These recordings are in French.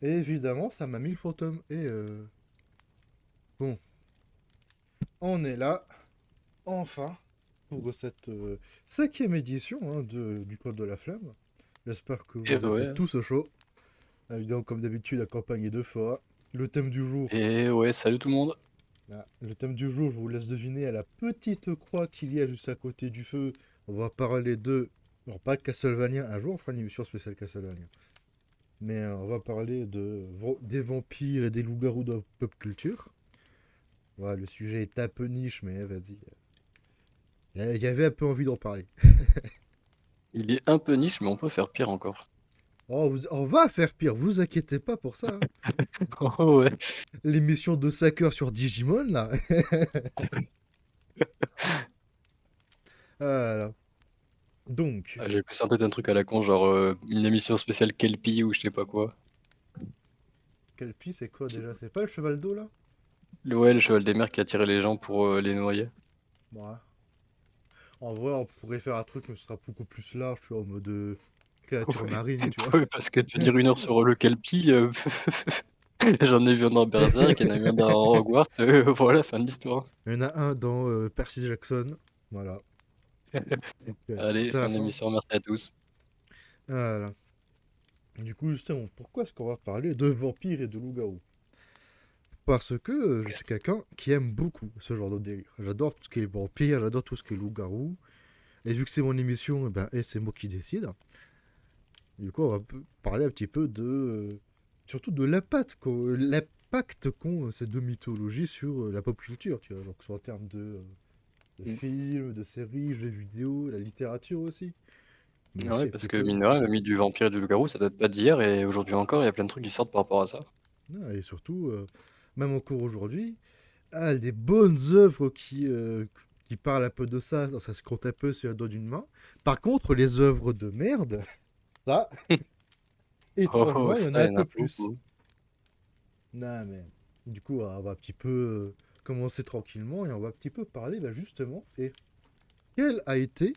Et évidemment, ça m'a mis le fantôme. Bon, on est là, enfin, pour cette cinquième édition hein, du Code de la Flamme. J'espère que Et vous êtes ouais, tous au chaud. Évidemment, comme d'habitude, accompagné de fois. Le thème du jour. et ouais, salut tout le monde. Le thème du jour, je vous laisse deviner à la petite croix qu'il y a juste à côté du feu. On va parler de... Alors pas Castlevania, un jour on fera une émission spéciale Castlevania. Mais on va parler des vampires et des loups-garous de pop culture. Voilà, le sujet est un peu niche, mais vas-y. Il y avait un peu envie d'en parler. Il est un peu niche, mais on peut faire pire encore. Oh, on va faire pire, vous inquiétez pas pour ça. Hein. Oh ouais. L'émission de 5 heures sur Digimon, là. Voilà. Donc, Ah, j'ai plus en tête un truc à la con, genre une émission spéciale Kelpie ou je sais pas quoi. Kelpie, c'est quoi déjà? C'est pas le cheval d'eau, là? Ouais, le cheval des mers qui attirait les gens pour les noyer. Ouais. En vrai, on pourrait faire un truc, mais ce sera beaucoup plus large, tu vois, en mode créature Ouais. marine, tu vois. Ouais, parce que tenir une heure sur le Kelpie, j'en ai vu un dans Berserk, il y en a eu un dans Hogwarts, voilà, fin de l'histoire. Il y en a un dans Percy Jackson. Voilà. Allez, C'est la fin de fin. l'émission, merci à tous. Voilà. Du coup, justement, pourquoi est-ce qu'on va parler de vampires et de loups-garous? Parce que je suis quelqu'un qui aime beaucoup ce genre de délire. J'adore tout ce qui est vampire, j'adore tout ce qui est loup-garou. Et vu que c'est mon émission, et c'est moi qui décide, du coup, on va parler un petit peu de. Surtout de l'impact qu'ont ces deux mythologies sur la pop culture, tu vois. Donc, soit en termes de Mm. films, de séries, jeux vidéo, la littérature aussi. Mais Ah ouais, aussi un parce petit que peu. mine de rien, le mythe du vampire et du loup-garou, ça date pas d'hier, et aujourd'hui encore, il y a plein de trucs qui sortent par rapport à ça. Et surtout, même encore aujourd'hui, des bonnes œuvres qui parlent un peu de ça, ça se compte un peu sur le doigt d'une main. Par contre, les œuvres de merde, ça, Oh, oh, étrangement, il y en a ça, un il y en a peu plus. beaucoup. Non, mais du coup, on va un petit peu commencer tranquillement et on va un petit peu parler justement. Et quelle a été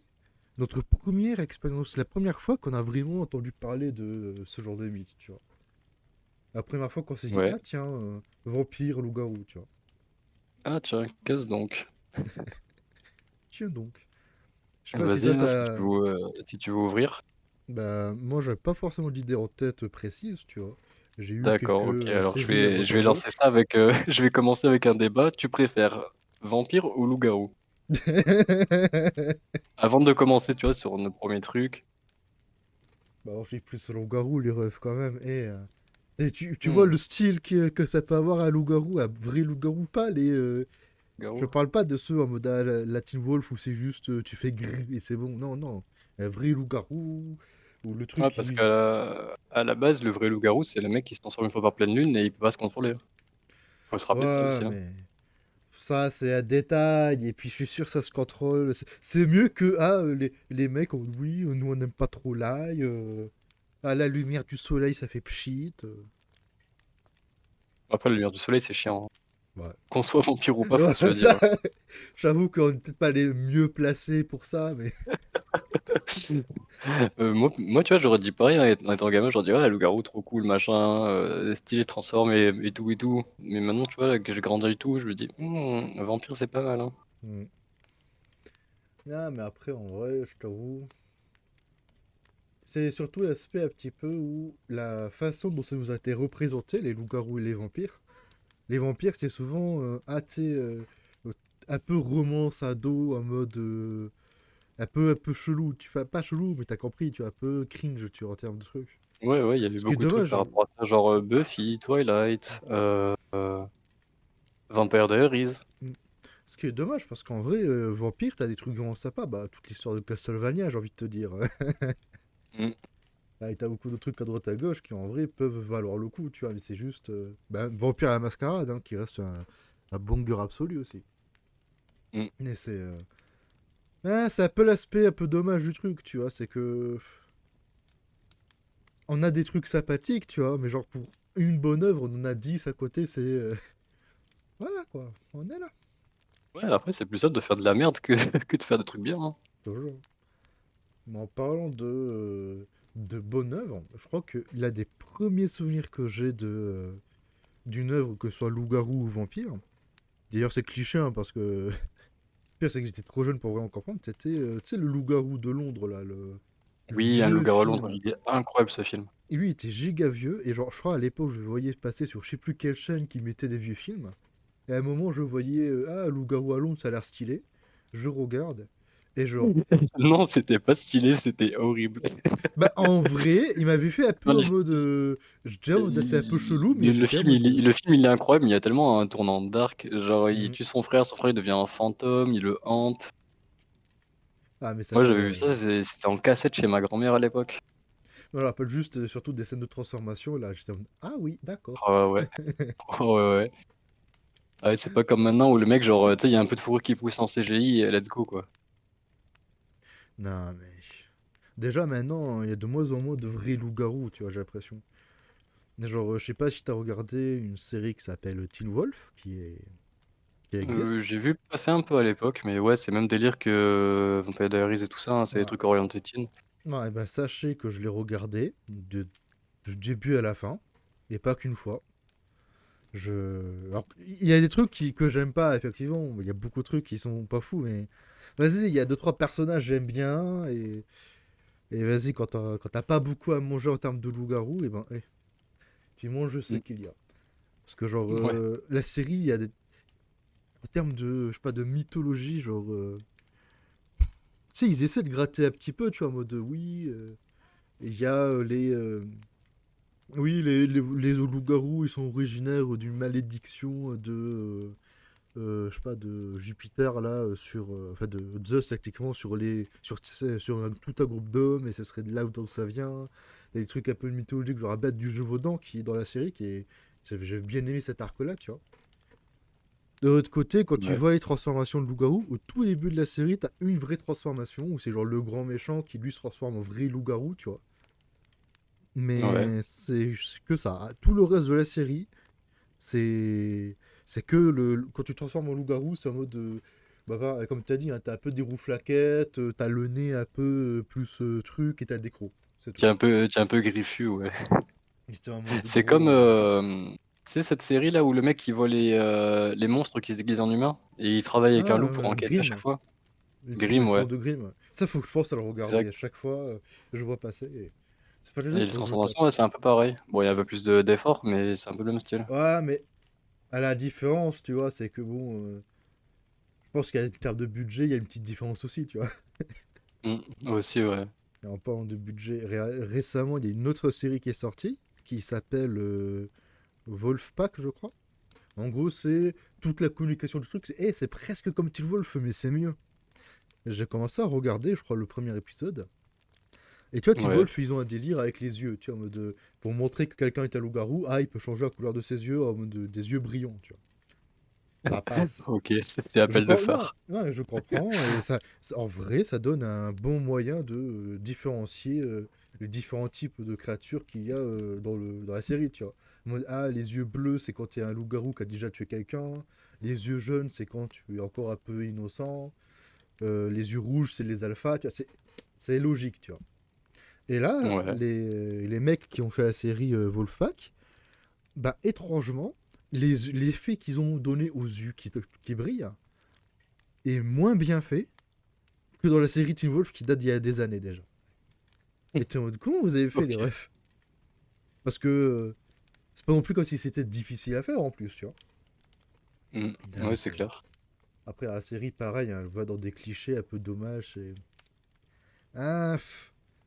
notre première expérience, la première fois qu'on a vraiment entendu parler de ce genre de mythe, tu vois. La première fois qu'on s'est dit, Ouais. ah tiens, vampire, loup-garou, tu vois. Ah tiens, casse donc. Tiens donc. Je sais pas si Vas-y, toi hein, t'as. si tu veux ouvrir. Bah, moi, j'avais pas forcément d'idée en tête précise, tu vois. J'ai eu quelques D'accord, ok. Alors séries à droite je à vais lancer gauche. ça avec, je vais commencer avec un débat. Tu préfères vampire ou loup-garou? Avant de commencer, tu vois, sur nos premiers trucs. Bah, alors, j'ai plus sur loup-garou, les refs, quand même. Et tu vois Hmm, le style que ça peut avoir un loup-garou, un vrai loup-garou, pas les. Je loup-garou. parle pas de ceux en mode Latin Wolf où c'est juste tu fais gris et c'est bon. Non, non. Un vrai loup-garou, ou le truc Ouais, parce qui. qu'à la base, le vrai loup-garou, c'est le mec qui se transforme une fois par pleine lune et il peut pas se contrôler. Faut se rappeler de ça Ouais, aussi, hein. mais. Ça, c'est un détail, et puis je suis sûr que ça se contrôle. C'est mieux que les mecs, oui, nous on n'aime pas trop l'ail. À la lumière du soleil, ça fait pchit. Après, la lumière du soleil, c'est chiant, hein. Ouais. Qu'on soit vampire ou pas, faut se Ouais, le dire, ça, hein. j'avoue qu'on n'est peut-être pas les mieux placés pour ça, mais. Moi, tu vois, j'aurais dit pareil, hein, en étant gamin, j'aurais dit, ouais, loup-garou, trop cool, machin, stylé, transforme et tout et tout. Mais maintenant, tu vois, là, que j'ai grandi et tout, je me dis, vampire, c'est pas mal, hein. Hmm. Ah, mais après, en vrai, je t'avoue. C'est surtout l'aspect un petit peu où la façon dont ça nous a été représenté, les loups-garous et les vampires. Les vampires, c'est souvent, tu sais, un peu romance ado, en mode. Un peu chelou. Tu fais pas chelou, mais t'as compris, tu vois, un peu cringe, tu vois, en termes de trucs. Ouais, ouais, il y avait Ce qui est beaucoup de trucs par dommage. rapport à ça, genre Buffy, Twilight, Vampire Diaries. Mm. Ce qui est dommage, parce qu'en vrai, Vampire, t'as des trucs vraiment sympas. Bah, toute l'histoire de Castlevania, j'ai envie de te dire. Mm. Et t'as beaucoup de trucs à droite à gauche qui, en vrai, peuvent valoir le coup, tu vois. Mais c'est juste. Vampire à la mascarade, hein, qui reste un banger absolu aussi. Mm. Et c'est un peu l'aspect un peu dommage du truc, tu vois. C'est que. On a des trucs sympathiques, tu vois, mais genre pour une bonne œuvre, on en a 10 à côté, c'est. Voilà, quoi. On est là. Ouais, après, c'est plus simple de faire de la merde que, que de faire des trucs bien, hein. Toujours. Mais en parlant de bonne œuvre, je crois que l'un des premiers souvenirs que j'ai d'une œuvre, que ce soit loup-garou ou vampire, d'ailleurs c'est cliché hein, parce que le pire c'est que j'étais trop jeune pour vraiment comprendre, c'était tu sais, le loup-garou de Londres, là, le Oui, un vieux loup-garou à Londres, film. il est incroyable ce film. Et lui il était giga vieux, et genre je crois à l'époque je le voyais passer sur je sais plus quelle chaîne qui mettait des vieux films, et à un moment je voyais, loup-garou à Londres ça a l'air stylé, je regarde, et genre, Non, c'était pas stylé, c'était horrible. bah, en vrai, il m'avait fait un Non, peu en mode. J'étais en mode c'est un peu chelou, mais le j'étais en film, mode. le film, il est incroyable, mais il y a tellement un tournant dark. Genre, il Hmm. tue son frère il devient un fantôme, il le hante. Ah, mais ça Moi, fait. j'avais vu ça, c'était en cassette chez ma grand-mère à l'époque. Je me rappelle juste surtout des scènes de transformation. Là, j'étais en mode, ah oui, d'accord. Oh ouais, oh ouais, ouais. Ah ouais, c'est pas comme maintenant où le mec, genre, tu sais, il y a un peu de fourrure qui pousse en CGI et let's go, quoi. Non, mais. Déjà maintenant, il y a de moins en moins de vrais loups-garous, tu vois, j'ai l'impression. Genre, je sais pas si t'as regardé une série qui s'appelle Teen Wolf, qui existe. J'ai vu passer un peu à l'époque, mais ouais, c'est même délire que Vampire Diaries et tout ça, hein, c'est des Ouais. trucs orientés teen. Ouais, et ben sachez que je l'ai regardé du début à la fin, et pas qu'une fois. Alors, il y a des trucs que j'aime pas, effectivement. Il y a beaucoup de trucs qui sont pas fous, mais vas-y, il y a deux trois personnages que j'aime bien. Et vas-y, quand t'as pas beaucoup à manger en termes de loup-garou, et ben, tu manges ce Mm. qu'il y a. Parce que, genre, Ouais. la série, il y a des. En termes de, je sais pas, de mythologie, genre. Tu sais, ils essaient de gratter un petit peu, tu vois, en mode oui, il y a les. Oui, les loups-garous, ils sont originaires d'une malédiction de. Je sais pas, de Jupiter, là, enfin, de Zeus, techniquement, sur tout un groupe d'hommes, et ce serait de là où ça vient. Il y a des trucs un peu mythologiques, genre la bête du Gévaudan, qui est dans la série, qui est. J'ai bien aimé cet arc-là, tu vois. De l'autre côté, quand tu Ouais. vois les transformations de loup-garou, au tout début de la série, t'as une vraie transformation, où c'est genre le grand méchant qui lui se transforme en vrai loup-garou, tu vois. Ouais. Mais c'est que ça. Tout le reste de la série, c'est c'est que quand tu te transformes en loup-garou, c'est en mode comme tu as dit, hein, t'as un peu des rouflaquettes, t'as le nez un peu plus truc et t'as des crocs, c'est tout. Qui est un peu griffu, ouais. Et t'es en mode C'est comme, gros tu sais cette série là où le mec il voit les monstres qui se déguisent en humains et il travaille avec un loup pour enquêter à chaque Grimm, fois? le Grimm, clan ouais, de Grimm. Ça faut que je pense à le regarder à exact. chaque fois, je vois passer c'est pas Et génial, les faut que je le transformations, catch. ouais, c'est un peu pareil. Bon, il y a un peu plus de d'effort, mais c'est un peu le même style. Ouais, mais à la différence, tu vois, c'est que bon, je pense qu'en termes de budget, il y a une petite différence aussi, tu vois. Aussi, ouais. Et en parlant de budget, récemment, il y a une autre série qui est sortie qui s'appelle Wolfpack, je crois. En gros, c'est toute la communication du truc. C'est presque comme Teen Wolf, mais c'est mieux. Et j'ai commencé à regarder, je crois, le premier épisode. Et tu vois, Teen Ouais. Wolf, ils ont un délire avec les yeux, tu vois, en mode, pour montrer que quelqu'un est un loup-garou, il peut changer la couleur de ses yeux en mode des yeux brillants, tu vois. Ça passe. OK, c'était appel de Non, phare. non, mais je comprends. Et en vrai, ça donne un bon moyen de différencier les différents types de créatures qu'il y a dans la série, tu vois. En mode, les yeux bleus, c'est quand tu es un loup-garou qui a déjà tué quelqu'un. Les yeux jaunes, c'est quand tu es encore un peu innocent. Les yeux rouges, c'est les alphas, tu vois. C'est logique, tu vois. Et là, Ouais. les mecs qui ont fait la série Wolfpack, bah, étrangement, l'effet qu'ils ont donné aux yeux qui brillent est moins bien fait que dans la série Teen Wolf qui date d'il y a des années déjà. Et t'es en mode, comment vous avez fait les OK. refs? Parce que c'est pas non plus comme si c'était difficile à faire en plus, tu vois. Non, mais Ouais, c'est clair. après, la série, pareil, hein, elle va dans des clichés un peu dommages. Ah,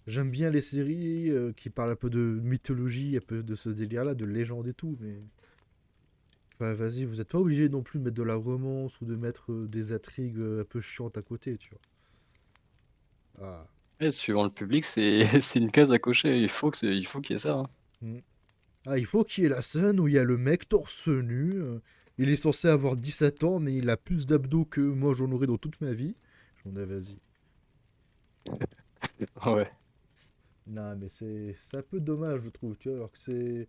j'aime bien les séries qui parlent un peu de mythologie, un peu de ce délire-là, de légende et tout, mais. Enfin, vas-y, vous êtes pas obligé non plus de mettre de la romance ou de mettre des intrigues un peu chiantes à côté, tu vois. Ah. Ouais, suivant le public, c'est c'est une case à cocher. Il faut qu'il y ait ça, hein. Hmm. Il faut qu'il y ait la scène où il y a le mec torse nu. Il est censé avoir 17 ans, mais il a plus d'abdos que moi j'en aurais dans toute ma vie. Je m'en ai, vas-y. Ouais. Non, mais c'est un peu dommage, je trouve, tu vois. Alors que c'est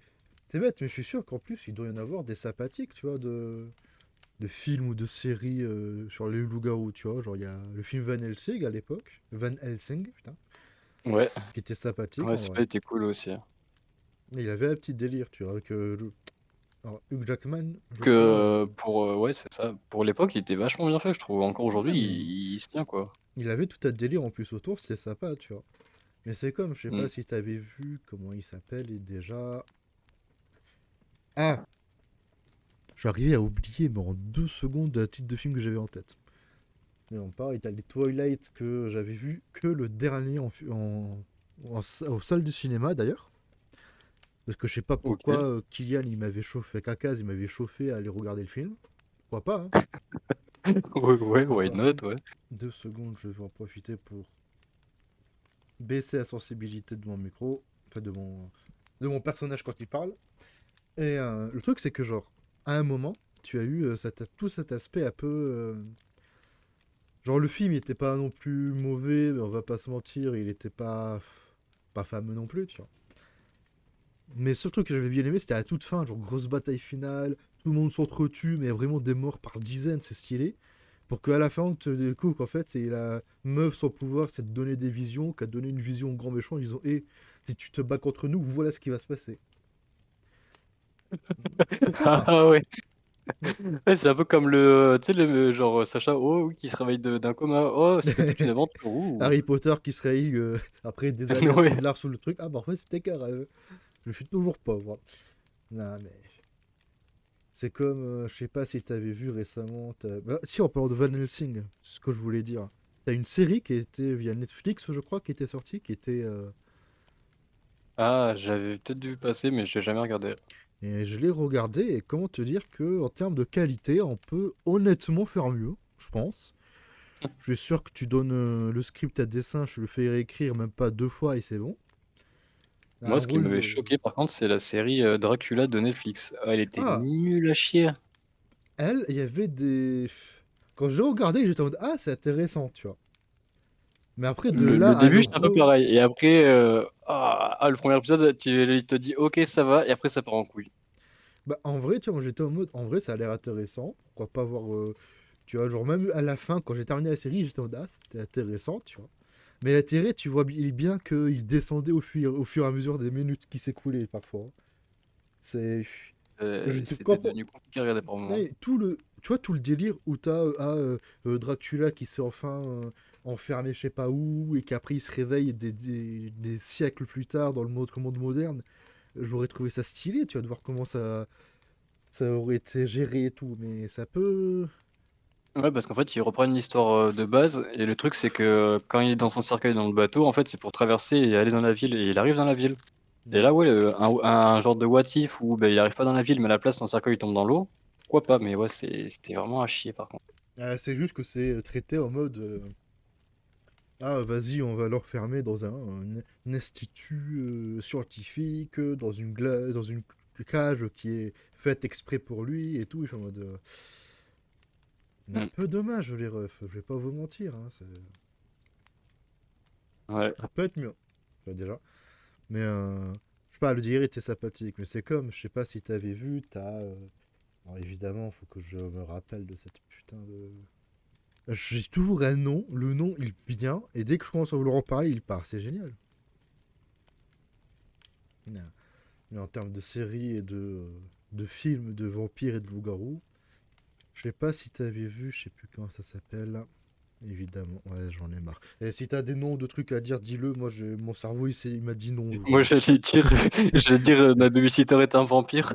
bête, mais je suis sûr qu'en plus, il doit y en avoir des sympathiques, tu vois, de films ou de séries sur les loups-garous, tu vois. Genre, il y a le film Van Helsing à l'époque. Van Helsing, putain. Ouais. Qui était sympathique Ouais, en celui-là vrai. était cool aussi, hein. Et il avait un petit délire, tu vois, avec alors, Hugh Jackman, je crois. Que pour, ouais, c'est ça. Pour l'époque, il était vachement bien fait, je trouve. Encore aujourd'hui, Ouais, mais il se tient, quoi. il avait tout un délire en plus autour, c'était sympa, tu vois. Mais c'est comme, je sais Mmh. pas si t'avais vu comment il s'appelle et déjà. Ah, je suis arrivé à oublier, mais en 2 secondes, le titre de film que j'avais en tête. Mais on parle, t'as les Twilight que j'avais vu que le dernier aux salles de cinéma d'ailleurs. Parce que je sais pas pourquoi OK. Kylian il m'avait chauffé, Kakaz il m'avait chauffé à aller regarder le film. Pourquoi pas, hein? Ouais, ouais, why Pourquoi not, pas. ouais. 2 secondes, je vais en profiter pour baisser la sensibilité de mon micro, enfin de mon personnage quand il parle. Et le truc, c'est que, genre, à un moment, tu as eu tout cet aspect un peu. Genre, le film, il était pas non plus mauvais, mais on va pas se mentir, il était pas fameux non plus, tu vois. Mais le seul truc que j'avais bien aimé, c'était à la toute fin, genre, grosse bataille finale, tout le monde s'entretue, mais vraiment des morts par dizaines, c'est stylé. Pour qu'à la fin, on te découvre qu'en fait, c'est la meuf sans pouvoir, c'est de donner des visions, qui a donné une vision au grand méchant en disant, hé, si tu te bats contre nous, voilà ce qui va se passer. Pourquoi pas? Ah ouais. Ouais. Ouais, c'est un peu comme le, tu sais, le genre Sacha Oh oui, qui se réveille d'un coma. Oh, c'était toute une aventure. Ouh. Harry Potter qui se réveille après des années à Ouais. Poudlard sous le truc. Ah bah en fait c'était qu'un rêve. Je suis toujours pauvre. Non mais c'est comme, je sais pas si t'avais vu récemment. Bah, si, en parlant de Van Helsing, c'est ce que je voulais dire. T'as une série qui était via Netflix, je crois, qui était sortie, qui était. Ah, j'avais peut-être vu passer, mais j'ai jamais regardé. Et je l'ai regardé et comment te dire que en termes de qualité, on peut honnêtement faire mieux, je pense. Je suis sûr que tu donnes le script à dessin, je le fais réécrire même pas 2 fois et c'est bon. Un Moi, ce qui rôle. m'avait choqué, par contre, c'est la série Dracula de Netflix. Ah, elle était Ah, nulle à chier. elle, il y avait des. Quand j'ai regardé, j'étais en mode ah, c'est intéressant, tu vois. Mais après, de Le là à le début, c'était un peu re. pareil. Et après, le premier épisode, il te dit OK, ça va, et après, ça part en couille. Bah, en vrai, tu vois, moi j'étais en mode en vrai, ça a l'air intéressant. Pourquoi pas voir. Tu vois, genre même à la fin, quand j'ai terminé la série, j'étais en mode ah, c'était intéressant, tu vois. Mais l'intérêt, tu vois bien qu'il descendait au fur et à mesure des minutes qui s'écoulaient parfois. C'est. Je te C'était comprends. devenu compliqué à regarder par moment. Ouais, tu vois, tout le délire où t'as Dracula qui s'est enfin enfermé je sais pas où et qu'après il se réveille des siècles plus tard dans le monde moderne. J'aurais trouvé ça stylé, tu vois, de voir comment ça aurait été géré et tout. Mais ça peut. Ouais, parce qu'en fait, ils reprennent l'histoire de base, et le truc, c'est que quand il est dans son cercueil dans le bateau, en fait, c'est pour traverser et aller dans la ville, et il arrive dans la ville. Et Ouais. là, ouais, un genre de what if où ben, il arrive pas dans la ville, mais à la place, son cercueil tombe dans l'eau. Pourquoi pas, mais ouais, c'était vraiment à chier par contre. C'est juste que c'est traité en mode ah, vas-y, on va l'enfermer dans un institut scientifique, dans une cage qui est faite exprès pour lui et tout. Et je suis en mode. Un Mm. peu dommage, les refs, je vais pas vous mentir. Hein, Ouais. ça peut être mieux, tu vois, déjà. Mais, je sais pas, le dire était sympathique. Mais c'est comme, je sais pas si t'avais vu, alors évidemment, faut que je me rappelle de cette putain de. J'ai toujours un nom, le nom il vient, et dès que je commence à vouloir en parler, il part. C'est génial. Non. Mais en termes de séries et de films de vampires et de loups-garous, je sais pas si t'avais vu, je sais plus comment ça s'appelle. Évidemment, ouais, j'en ai marre. Et si t'as des noms de trucs à dire, dis-le. Moi, mon cerveau, il m'a dit non, je Moi, pense. j'allais dire ma babysitter est un vampire.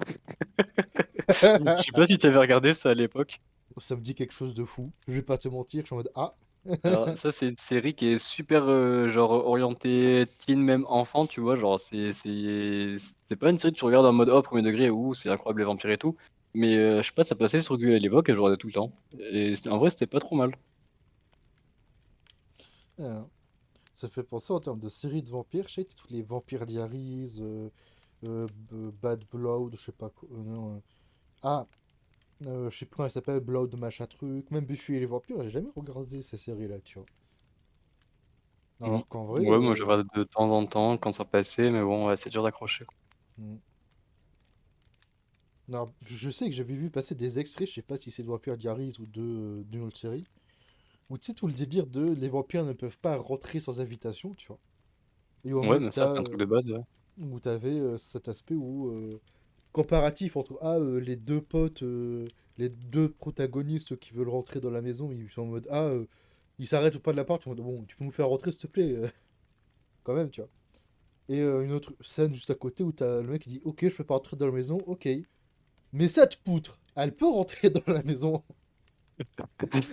Je sais pas si tu avais regardé ça à l'époque. Ça me dit quelque chose de fou. Je vais pas te mentir, je suis en mode ah. Alors ça, c'est une série qui est super genre orientée teen, même enfant, tu vois. Genre c'est pas une série que tu regardes en mode oh premier degré où c'est incroyable les vampires et tout. Mais je sais pas, ça passait sur Gulli à l'époque et je regardais tout le temps. Et en vrai, c'était pas trop mal. Ah, ça fait penser en termes de séries de vampires. Je sais, tous les vampires Diaries, Bad Blood, je sais pas quoi. Non, ah, je sais plus comment elle s'appelle, Blood machin truc. Même Buffy et les vampires, j'ai jamais regardé ces séries-là, tu vois. Mm. Alors qu'en vrai, Ouais, moi je regardais de temps en temps quand ça passait, mais bon, ouais, c'est dur d'accrocher. hmm. Non, je sais que j'avais vu passer des extraits, je sais pas si c'est de Vampire Diaries ou d'une autre série. Où tu sais, tout le délire de les vampires ne peuvent pas rentrer sans invitation, tu vois. Et en Ouais, mode, mais ça, c'est un truc de base, ouais. où t'avais cet aspect où, comparatif entre les deux potes, les deux protagonistes qui veulent rentrer dans la maison, ils sont en mode, ils s'arrêtent au pas de la porte, ils sont en mode, bon, tu peux nous faire rentrer s'il te plaît, quand même, tu vois. Et une autre scène juste à côté où t'as le mec qui dit, ok, je peux pas rentrer dans la maison, ok. Mais cette poutre, elle peut rentrer dans la maison.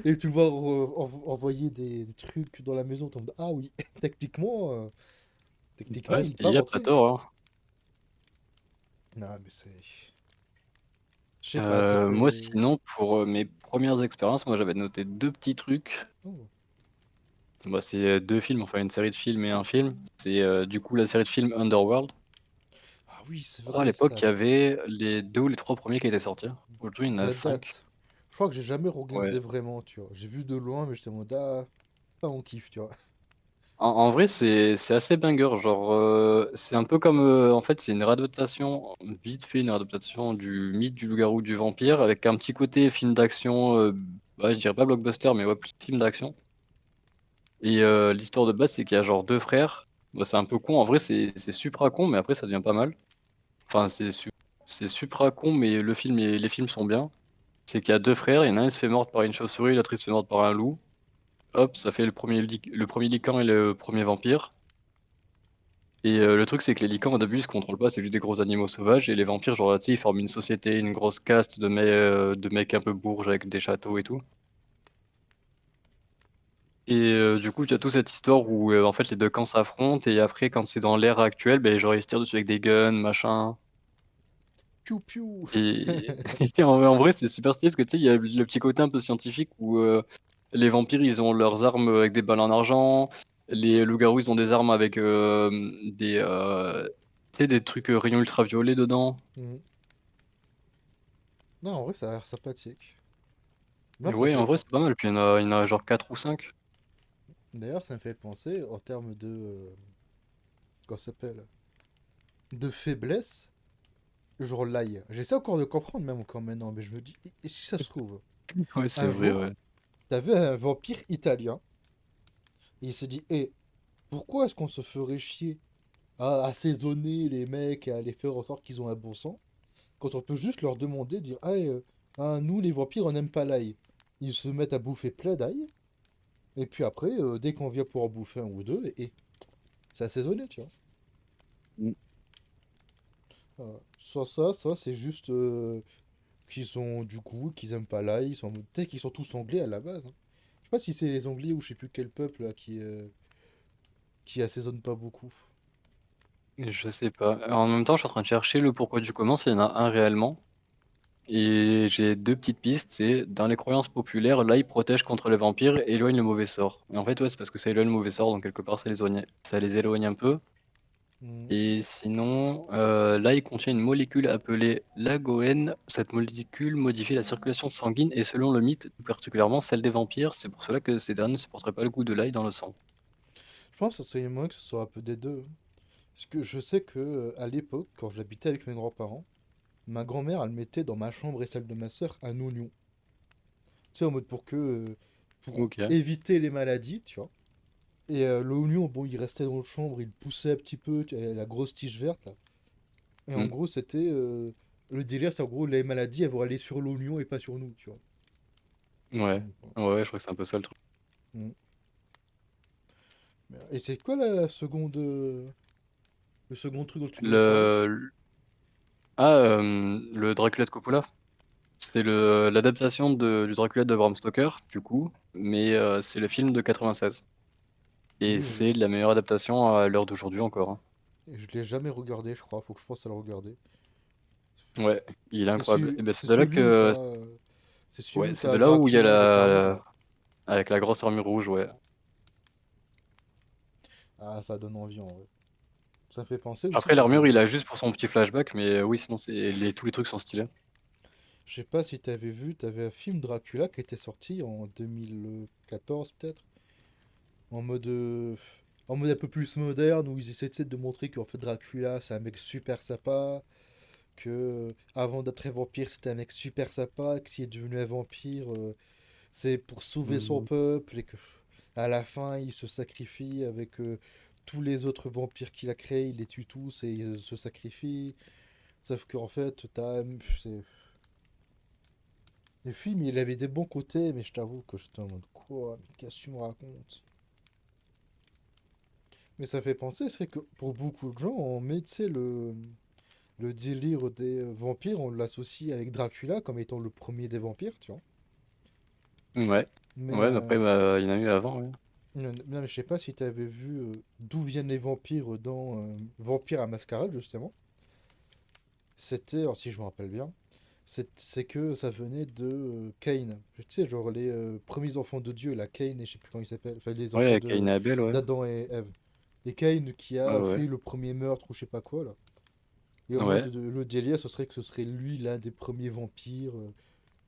Et tu le vois envoyer des trucs dans la maison, t'es en mode, ah oui, techniquement, Ouais, il peut il y a pas rentrer. tort, hein. Non, mais c'est. Je sais pas, ça Moi, fait. sinon, pour mes premières expériences, moi j'avais noté deux petits trucs. Oh. Bah, c'est deux films, enfin une série de films et un film. C'est du coup la série de films Underworld. Ah oui, c'est Je crois à vrai, l'époque ça. il y avait les deux ou les trois premiers qui étaient sortis. Aujourd'hui, il y en a Ça cinq. date. Je crois que j'ai jamais Ouais. regardé vraiment, tu vois. J'ai vu de loin, mais j'étais en mode, ah, pas mon kiff, tu vois. En vrai, c'est assez banger. Genre, c'est un peu comme. En fait, c'est une réadaptation, vite fait, une réadaptation du mythe du loup-garou du vampire, avec un petit côté film d'action. Ouais, je dirais pas blockbuster, mais ouais, plus film d'action. Et l'histoire de base, c'est qu'il y a genre deux frères. Bah, c'est un peu con. En vrai, c'est supra con, mais après, ça devient pas mal. Enfin, c'est supra con, mais les films sont bien. C'est qu'il y a deux frères, il y en a un, il se fait mordre par une chauve-souris, l'autre, il se fait mordre par un loup. Hop, ça fait le premier lycan et le premier vampire. Et le truc, c'est que les lycans, au début, ils se contrôlent pas, c'est juste des gros animaux sauvages. Et les vampires, genre, tu sais, ils forment une société, une grosse caste de mecs un peu bourges avec des châteaux et tout. Et du coup, tu as toute cette histoire où en fait les deux camps s'affrontent. Et après, quand c'est dans l'ère actuelle, ben, genre, ils se tirent dessus avec des guns, machin. Piou piou. Et, et en vrai, c'est super stylé parce que tu sais, il y a le petit côté un peu scientifique où les vampires, ils ont leurs armes avec des balles en argent. Les loups-garous, ils ont des armes avec tu sais, des trucs rayons ultraviolets dedans. Mhm. Non, en vrai, ça a l'air sympathique. Et Non, ça ouais, en fait. vrai, c'est pas mal. Puis il y en a genre 4 ou 5. D'ailleurs, ça me fait penser en termes de. Comment ça s'appelle? De faiblesse, genre l'ail. J'essaie encore de comprendre, même encore maintenant, mais je me dis, et si ça se trouve, Ouais, c'est un vrai, ouais. jour, t'avais un vampire italien, et il s'est dit, hé, pourquoi est-ce qu'on se ferait chier à assaisonner les mecs et à les faire en sorte qu'ils ont un bon sang, quand on peut juste leur demander, dire, ah, nous les vampires, on n'aime pas l'ail. Ils se mettent à bouffer plein d'ail, et puis après, dès qu'on vient pour en bouffer un ou deux, et c'est assaisonné, tu vois. Mm. Soit ça, c'est juste qu'ils ont du goût, qu'ils aiment pas l'ail, ils sont en mode... Peut-être qu'ils sont tous anglais à la base, hein. Je sais pas si c'est les anglais ou je sais plus quel peuple là, qui assaisonne pas beaucoup. Et je sais pas. En même temps, je suis en train de chercher le pourquoi du comment, s'il y en a un réellement. Et j'ai deux petites pistes. C'est dans les croyances populaires, l'ail protège contre les vampires et éloigne le mauvais sort. Et en fait, ouais, c'est parce que ça éloigne le mauvais sort, donc quelque part, ça les éloigne un peu. Mhm. Et sinon, l'ail contient une molécule appelée l'agoène. Cette molécule modifie la circulation sanguine et selon le mythe, tout particulièrement celle des vampires. C'est pour cela que ces derniers ne supporteraient pas le goût de l'ail dans le sang. Je pense que ce serait moins que ce soit un peu des deux, hein. Parce que je sais que à l'époque, quand j'habitais avec mes grands-parents, ma grand-mère, elle mettait dans ma chambre et celle de ma soeur un oignon. Tu sais, en mode pour Ok. éviter les maladies, tu vois. Et l'oignon, bon, il restait dans la chambre, il poussait un petit peu, tu vois, la grosse tige verte, là. Et en Mm. gros, c'était. Le délire, c'est en gros, les maladies, elles vont aller sur l'oignon et pas sur nous, tu vois. Ouais. Donc, voilà. Ouais, je crois que c'est un peu ça le truc. Mm. Et c'est quoi la seconde, le second truc dont tu voulais parler? Le... le Dracula de Coppola. C'est l'adaptation du Dracula de Bram Stoker, du coup, mais c'est le film de 96. Et Oui, c'est la meilleure adaptation à l'heure d'aujourd'hui encore, hein. je l'ai jamais regardé, je crois. Faut que je pense à le regarder. Ouais, il est incroyable. Et ben C'est celui où c'est celui ouais, où c'est de t'as là où il y a Dracula avec l'armure, là. avec la grosse armure rouge, ouais. Ah, ça donne envie en vrai. Ça me fait penser aussi Après qu'il y l'armure, il avait. a juste pour son petit flashback, mais oui, sinon tous les trucs sont stylés. Je sais pas si t'avais vu, t'avais un film Dracula qui était sorti en 2014 peut-être, en mode, euh, en mode un peu plus moderne où ils essaient de montrer qu'en fait Dracula c'est un mec super sympa, que avant d'être un vampire c'était un mec super sympa, que s'il est devenu un vampire c'est pour sauver son Mhm. peuple et que à la fin il se sacrifie avec tous les autres vampires qu'il a créés, il les tue tous et il se sacrifie. Sauf qu'en fait c'est le film, il avait des bons côtés, mais je t'avoue que j'étais en mode quoi? Mais qu'est-ce que tu me racontes? Mais ça fait penser, c'est que pour beaucoup de gens, on met, tu sais, le délire des vampires, on l'associe avec Dracula comme étant le premier des vampires, tu vois. Ouais. Mais, Ouais, mais après, bah, il y en a eu avant, ouais. non, mais je sais pas si tu avais vu d'où viennent les vampires dans Vampire à Mascarade, justement. C'était, alors si je me rappelle bien, c'est que ça venait de Cain. Tu sais, genre les premiers enfants de Dieu, la Cain et je sais plus comment ils s'appellent, enfin les Ouais, enfants avec Cain de et Abel, ouais. d'Adam et Ève. Et Cain qui Ouais, a ouais. fait le premier meurtre ou je sais pas quoi là. Et en mode Ouais. le délire, ce serait que ce serait lui l'un des premiers vampires.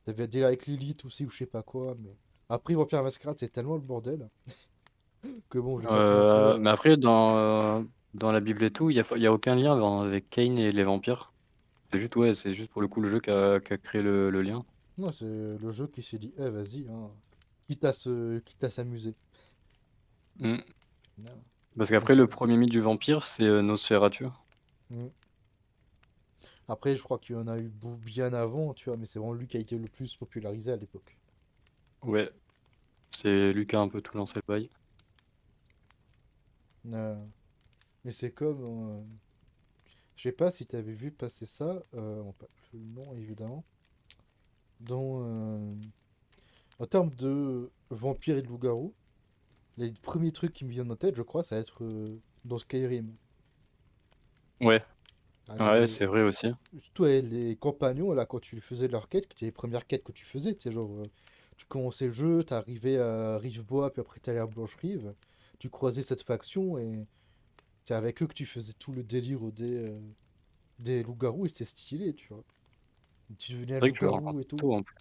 T'avais un délire avec Lilith aussi ou je sais pas quoi, mais après Vampire à Mascarade c'est tellement le bordel que bon, je vais pas te mentir. Mais après, dans la Bible et tout, il y a aucun lien avec Cain et les vampires. C'est juste, ouais, c'est juste pour le coup le jeu qui a créé le lien. Non, c'est le jeu qui s'est dit, eh vas-y, hein, quitte à s'amuser. Mm. Non. Parce Mais qu'après, c'est. le premier mythe du vampire, c'est Nosferatu. Mm. Après, je crois qu'il y en a eu bien avant, tu vois, mais c'est vraiment lui qui a été le plus popularisé à l'époque. Ouais, c'est lui qui a un peu tout lancé le bail. Euh, mais c'est comme, je sais pas si tu avais vu passer ça, on pas plus le nom évidemment, dans, en termes de vampires et de loups-garous, les premiers trucs qui me viennent en tête, je crois, ça va être dans Skyrim. Ouais, Ah, ouais, c'est vrai aussi. surtout les compagnons, là, quand tu faisais leurs quêtes, qui étaient les premières quêtes que tu faisais, tu sais, genre, tu commençais le jeu, t'arrivais à Rivebois, puis après t'allais à Blanche-Rive, tu croisais cette faction, et c'est avec eux que tu faisais tout le délire des loups-garous, et c'était stylé, tu vois. Tu devenais un C'est vrai que tu loup-garou rencontres et tout. tout en plus.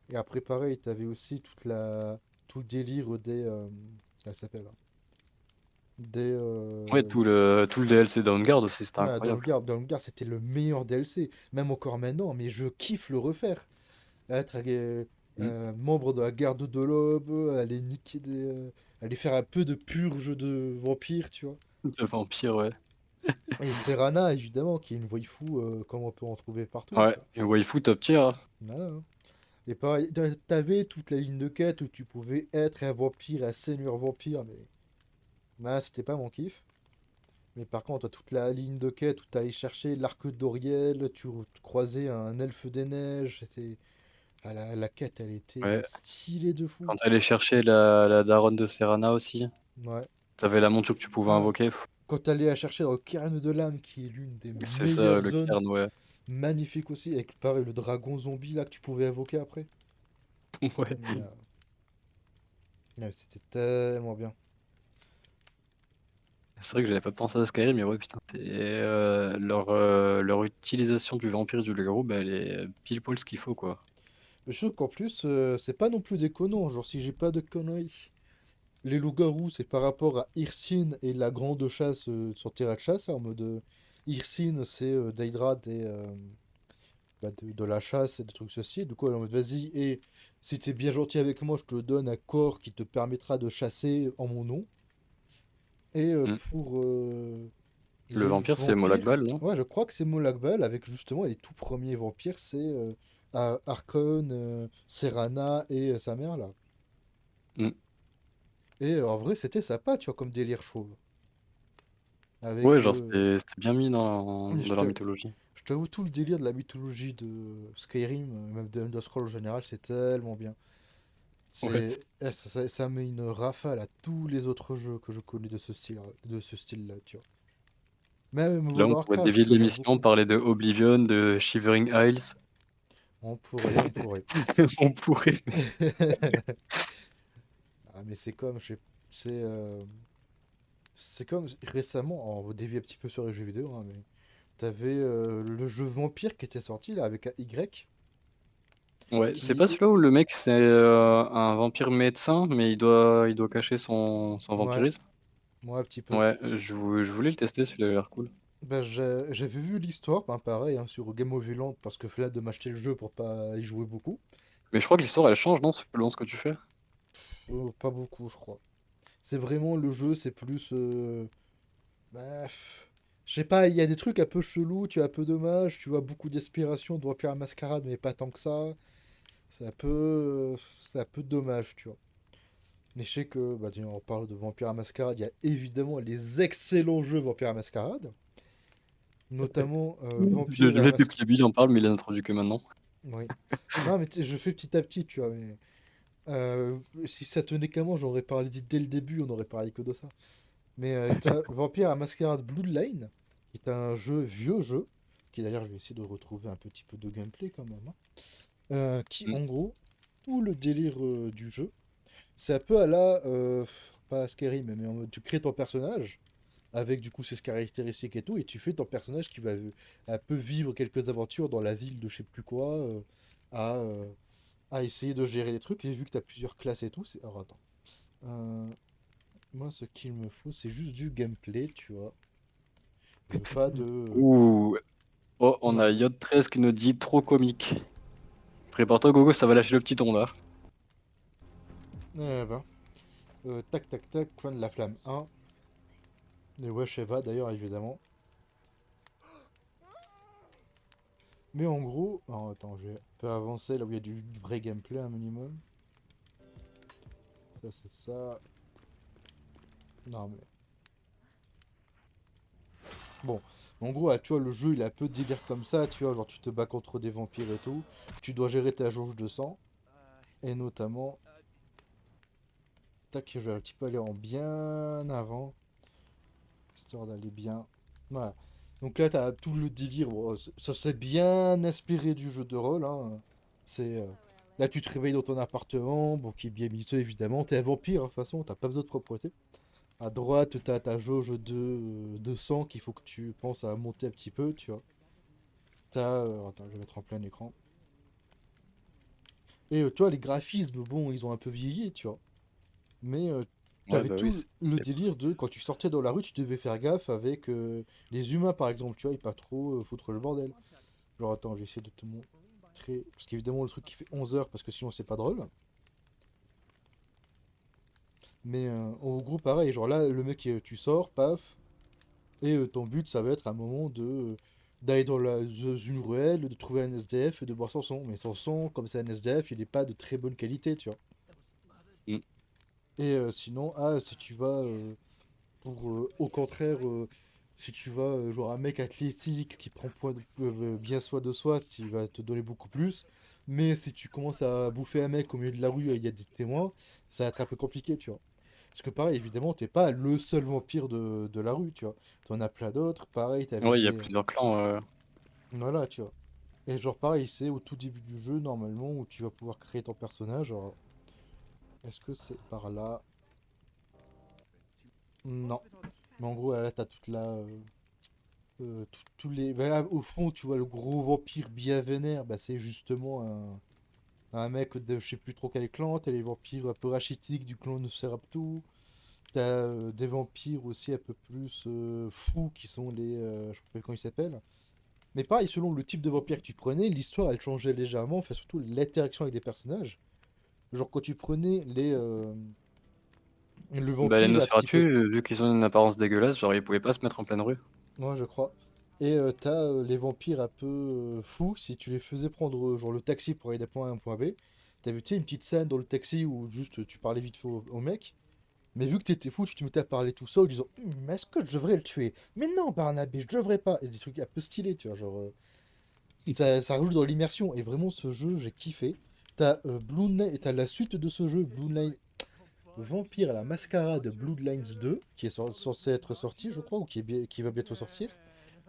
Et après, pareil, t'avais aussi tout le délire comment ça s'appelle? Des, Ouais, tout le DLC Downguard aussi, c'était ouais, incroyable. Dans le Gard, c'était le meilleur DLC. Même encore maintenant, mais je kiffe le refaire. Être Mm. membre de la garde de l'aube, aller niquer aller faire un peu de purge de vampires, tu vois. De vampire, ouais. Et Serana, évidemment, qui est une waifu, comme on peut en trouver partout, Ouais, tu vois. et waifu top tier, hein. Voilà, hein. Et pareil, t'avais toute la ligne de quête où tu pouvais être un vampire, un seigneur vampire, mais c'était pas mon kiff. Mais par contre, toute la ligne de quête où t'allais chercher l'arc d'Oriel, tu croisais un elfe des neiges, c'était... Ah, la quête, elle était mais Ouais. stylée de fou. Quand t'allais chercher la daronne de Serana aussi, Ouais. t'avais la monture que tu pouvais Ah, invoquer. quand t'allais la chercher dans le cairn de l'âme, qui est l'une des C'est ça, meilleures le zones, cairn, ouais. magnifique aussi, avec pareil le dragon zombie là que tu pouvais invoquer après. Ouais. Ah, ouais, c'était tellement bien. C'est vrai que j'avais pas pensé à Skyrim, mais ouais, putain, leur utilisation du vampire et du loup-garou, bah, elle est pile poil ce qu'il faut, quoi. Mais je trouve qu'en plus, c'est pas non plus déconnant, genre si j'ai pas de conneries. Les loups-garous, c'est par rapport à Hirsine et la grande chasse sur terrain de chasse, hein, en mode Hirsine, c'est Daedra de la chasse et des trucs ceci. Du coup, elle est en mode vas-y, et si t'es bien gentil avec moi, je te donne un corps qui te permettra de chasser en mon nom. Et Mm. pour Le les vampire, c'est vampires, Molakbal, non? ouais, je crois que c'est Molakbal avec justement les tout premiers vampires, c'est Arcon, Serana et sa mère là. Mm. Et en vrai, c'était sympa, tu vois, comme délire chauve. Ouais, Avec, genre, c'était bien mis dans leur mythologie. je t'avoue, tout le délire de la mythologie de Skyrim, même de Elder Scrolls en général, c'est tellement bien. Ouais. Ça met une rafale à tous les autres jeux que je connais de ce style-là, tu vois. Même Là, World on of pourrait Warcraft, dévier de que j'aime l'émission, beaucoup. parler de Oblivion, de Shivering Isles. On pourrait, on pourrait. On pourrait. Ah, mais c'est c'est comme récemment, on dévie un petit peu sur les jeux vidéo, hein, mais t'avais le jeu Vampire qui était sorti là avec un Y Ouais, c'est qui pas est... celui-là où le mec c'est un vampire médecin, mais il doit cacher son Ouais, vampirisme. moi un petit peu. Ouais, je voulais le tester, celui-là il a l'air cool. Ben, j'avais vu l'histoire, ben, pareil, hein, sur Game of Violent, parce que flemme de m'acheter le jeu pour pas y jouer beaucoup. Mais je crois que l'histoire elle change, non, selon ce que tu fais? Pas beaucoup, je crois. C'est vraiment le jeu, c'est plus... bah, je sais pas, il y a des trucs un peu chelous, tu as un peu dommage, tu vois beaucoup d'inspiration de Vampire la Mascarade, mais pas tant que ça. C'est un peu dommage, tu vois. Mais je sais que, bah, tiens, on parle de Vampire la Mascarade, il y a évidemment les excellents jeux Vampire la Mascarade, notamment Vampire Le la mec Mascarade. depuis le début il en parle, mais il l'a introduit que maintenant. Oui. Non, mais je fais petit à petit, tu vois. Mais, si ça tenait qu'à moi, j'aurais parlé dès le début, on aurait parlé que de ça. Mais t'as Vampire la Mascarade Bloodline, qui est un vieux jeu, qui d'ailleurs, je vais essayer de retrouver un petit peu de gameplay quand même, hein. Qui, Mm. en gros, tout le délire du jeu, c'est un peu à la... pas Skyrim, mais en mode, tu crées ton personnage, avec du coup ses caractéristiques et tout, et tu fais ton personnage qui va un peu vivre quelques aventures dans la ville de je sais plus quoi, à, euh, à essayer de gérer des trucs, et vu que tu as plusieurs classes et tout, c'est... Alors attends. Euh, Moi, ce qu'il me faut, c'est juste du gameplay, tu vois. Je veux pas de... Ouh. Oh, on Ouais. a Yod13 qui nous dit trop comique. Prépare-toi Gogo, ça va lâcher le petit ton là. Eh ben. Tac, tac, tac, coin de la flamme 1. Et ouais, Sheva, d'ailleurs, évidemment. Mais en gros, alors, attends, je vais un peu avancer là où il y a du vrai gameplay un minimum. Ça, c'est ça. Non, mais bon. En gros, ah, tu vois, le jeu il a un peu de délire comme ça, tu vois, genre tu te bats contre des vampires et tout. Tu dois gérer ta jauge de sang. Et notamment, tac, je vais un petit peu aller en bien avant, histoire d'aller bien. Voilà. Donc là, t'as tout le délire. Bon, ça s'est bien inspiré du jeu de rôle, hein. C'est. Là, tu te réveilles dans ton appartement, bon, qui est bien mixé évidemment. T'es un vampire, hein, de toute façon, t'as pas besoin de propreté. À droite, t'as ta jauge de sang qu'il faut que tu penses à monter un petit peu, tu vois. Attends, je vais mettre en plein écran. Et tu vois, les graphismes, bon, ils ont un peu vieilli, tu vois. Mais tu Ouais, avais bah oui, tout le c'est pas- délire de quand tu sortais dans la rue, tu devais faire gaffe avec les humains, par exemple, tu vois, et pas trop foutre le bordel. Genre, attends, j'ai essayé de te montrer. Parce qu'évidemment, le truc qui fait 11 heures, parce que sinon, c'est pas drôle. Mais en gros, pareil, genre là, le mec, tu sors, paf, et ton but, ça va être à un moment d'aller dans une ruelle, de trouver un SDF et de boire son sang. Mais son sang, comme c'est un SDF, il est pas de très bonne qualité, tu vois. Mm. Et sinon, ah, si tu vas pour, au contraire, si tu vas, genre un mec athlétique qui prend bien soin de soi, il va te donner beaucoup plus. Mais si tu commences à bouffer un mec au milieu de la rue, il y a des témoins, ça va être un peu compliqué, tu vois. Parce que pareil, évidemment, t'es pas le seul vampire de la rue, tu vois. T'en as plein d'autres, pareil, t'avais Ouais, il y a des... plusieurs clans. Voilà, tu vois. Et genre pareil, c'est au tout début du jeu, normalement, où tu vas pouvoir créer ton personnage. Alors, est-ce que c'est par là? Non. Mais en gros, là, t'as toute la... tous les... bah là, au fond, tu vois, le gros vampire bien vénère, bah, c'est justement un mec de je sais plus trop quel clan. T'as les vampires un peu rachitiques du clan de Seraptou. T'as des vampires aussi un peu plus fous qui sont je sais pas comment ils s'appellent. Mais pareil, selon le type de vampire que tu prenais, l'histoire elle changeait légèrement, enfin surtout l'interaction avec des personnages. Genre quand tu prenais le Bah, les vampire un petit Nosferatu, peu. vu qu'ils ont une apparence dégueulasse, genre ils pouvaient pas se mettre en pleine rue. Ouais, je crois. Et t'as les vampires un peu fous, si tu les faisais prendre genre le taxi pour aller d'un point A à un point B, t'avais tu sais, une petite scène dans le taxi où juste tu parlais vite fait au mec, mais vu que t'étais fou, tu te mettais à parler tout seul en disant est-ce que je devrais le tuer? Mais non, Barnabé, je devrais pas. Et des trucs un peu stylés, tu vois, genre ça rajoute dans l'immersion. Et vraiment, ce jeu, j'ai kiffé. T'as t'as la suite de ce jeu, Bloodline Vampire à la Mascarade Bloodlines 2, qui est censé être sorti, je crois, ou qui va bientôt sortir,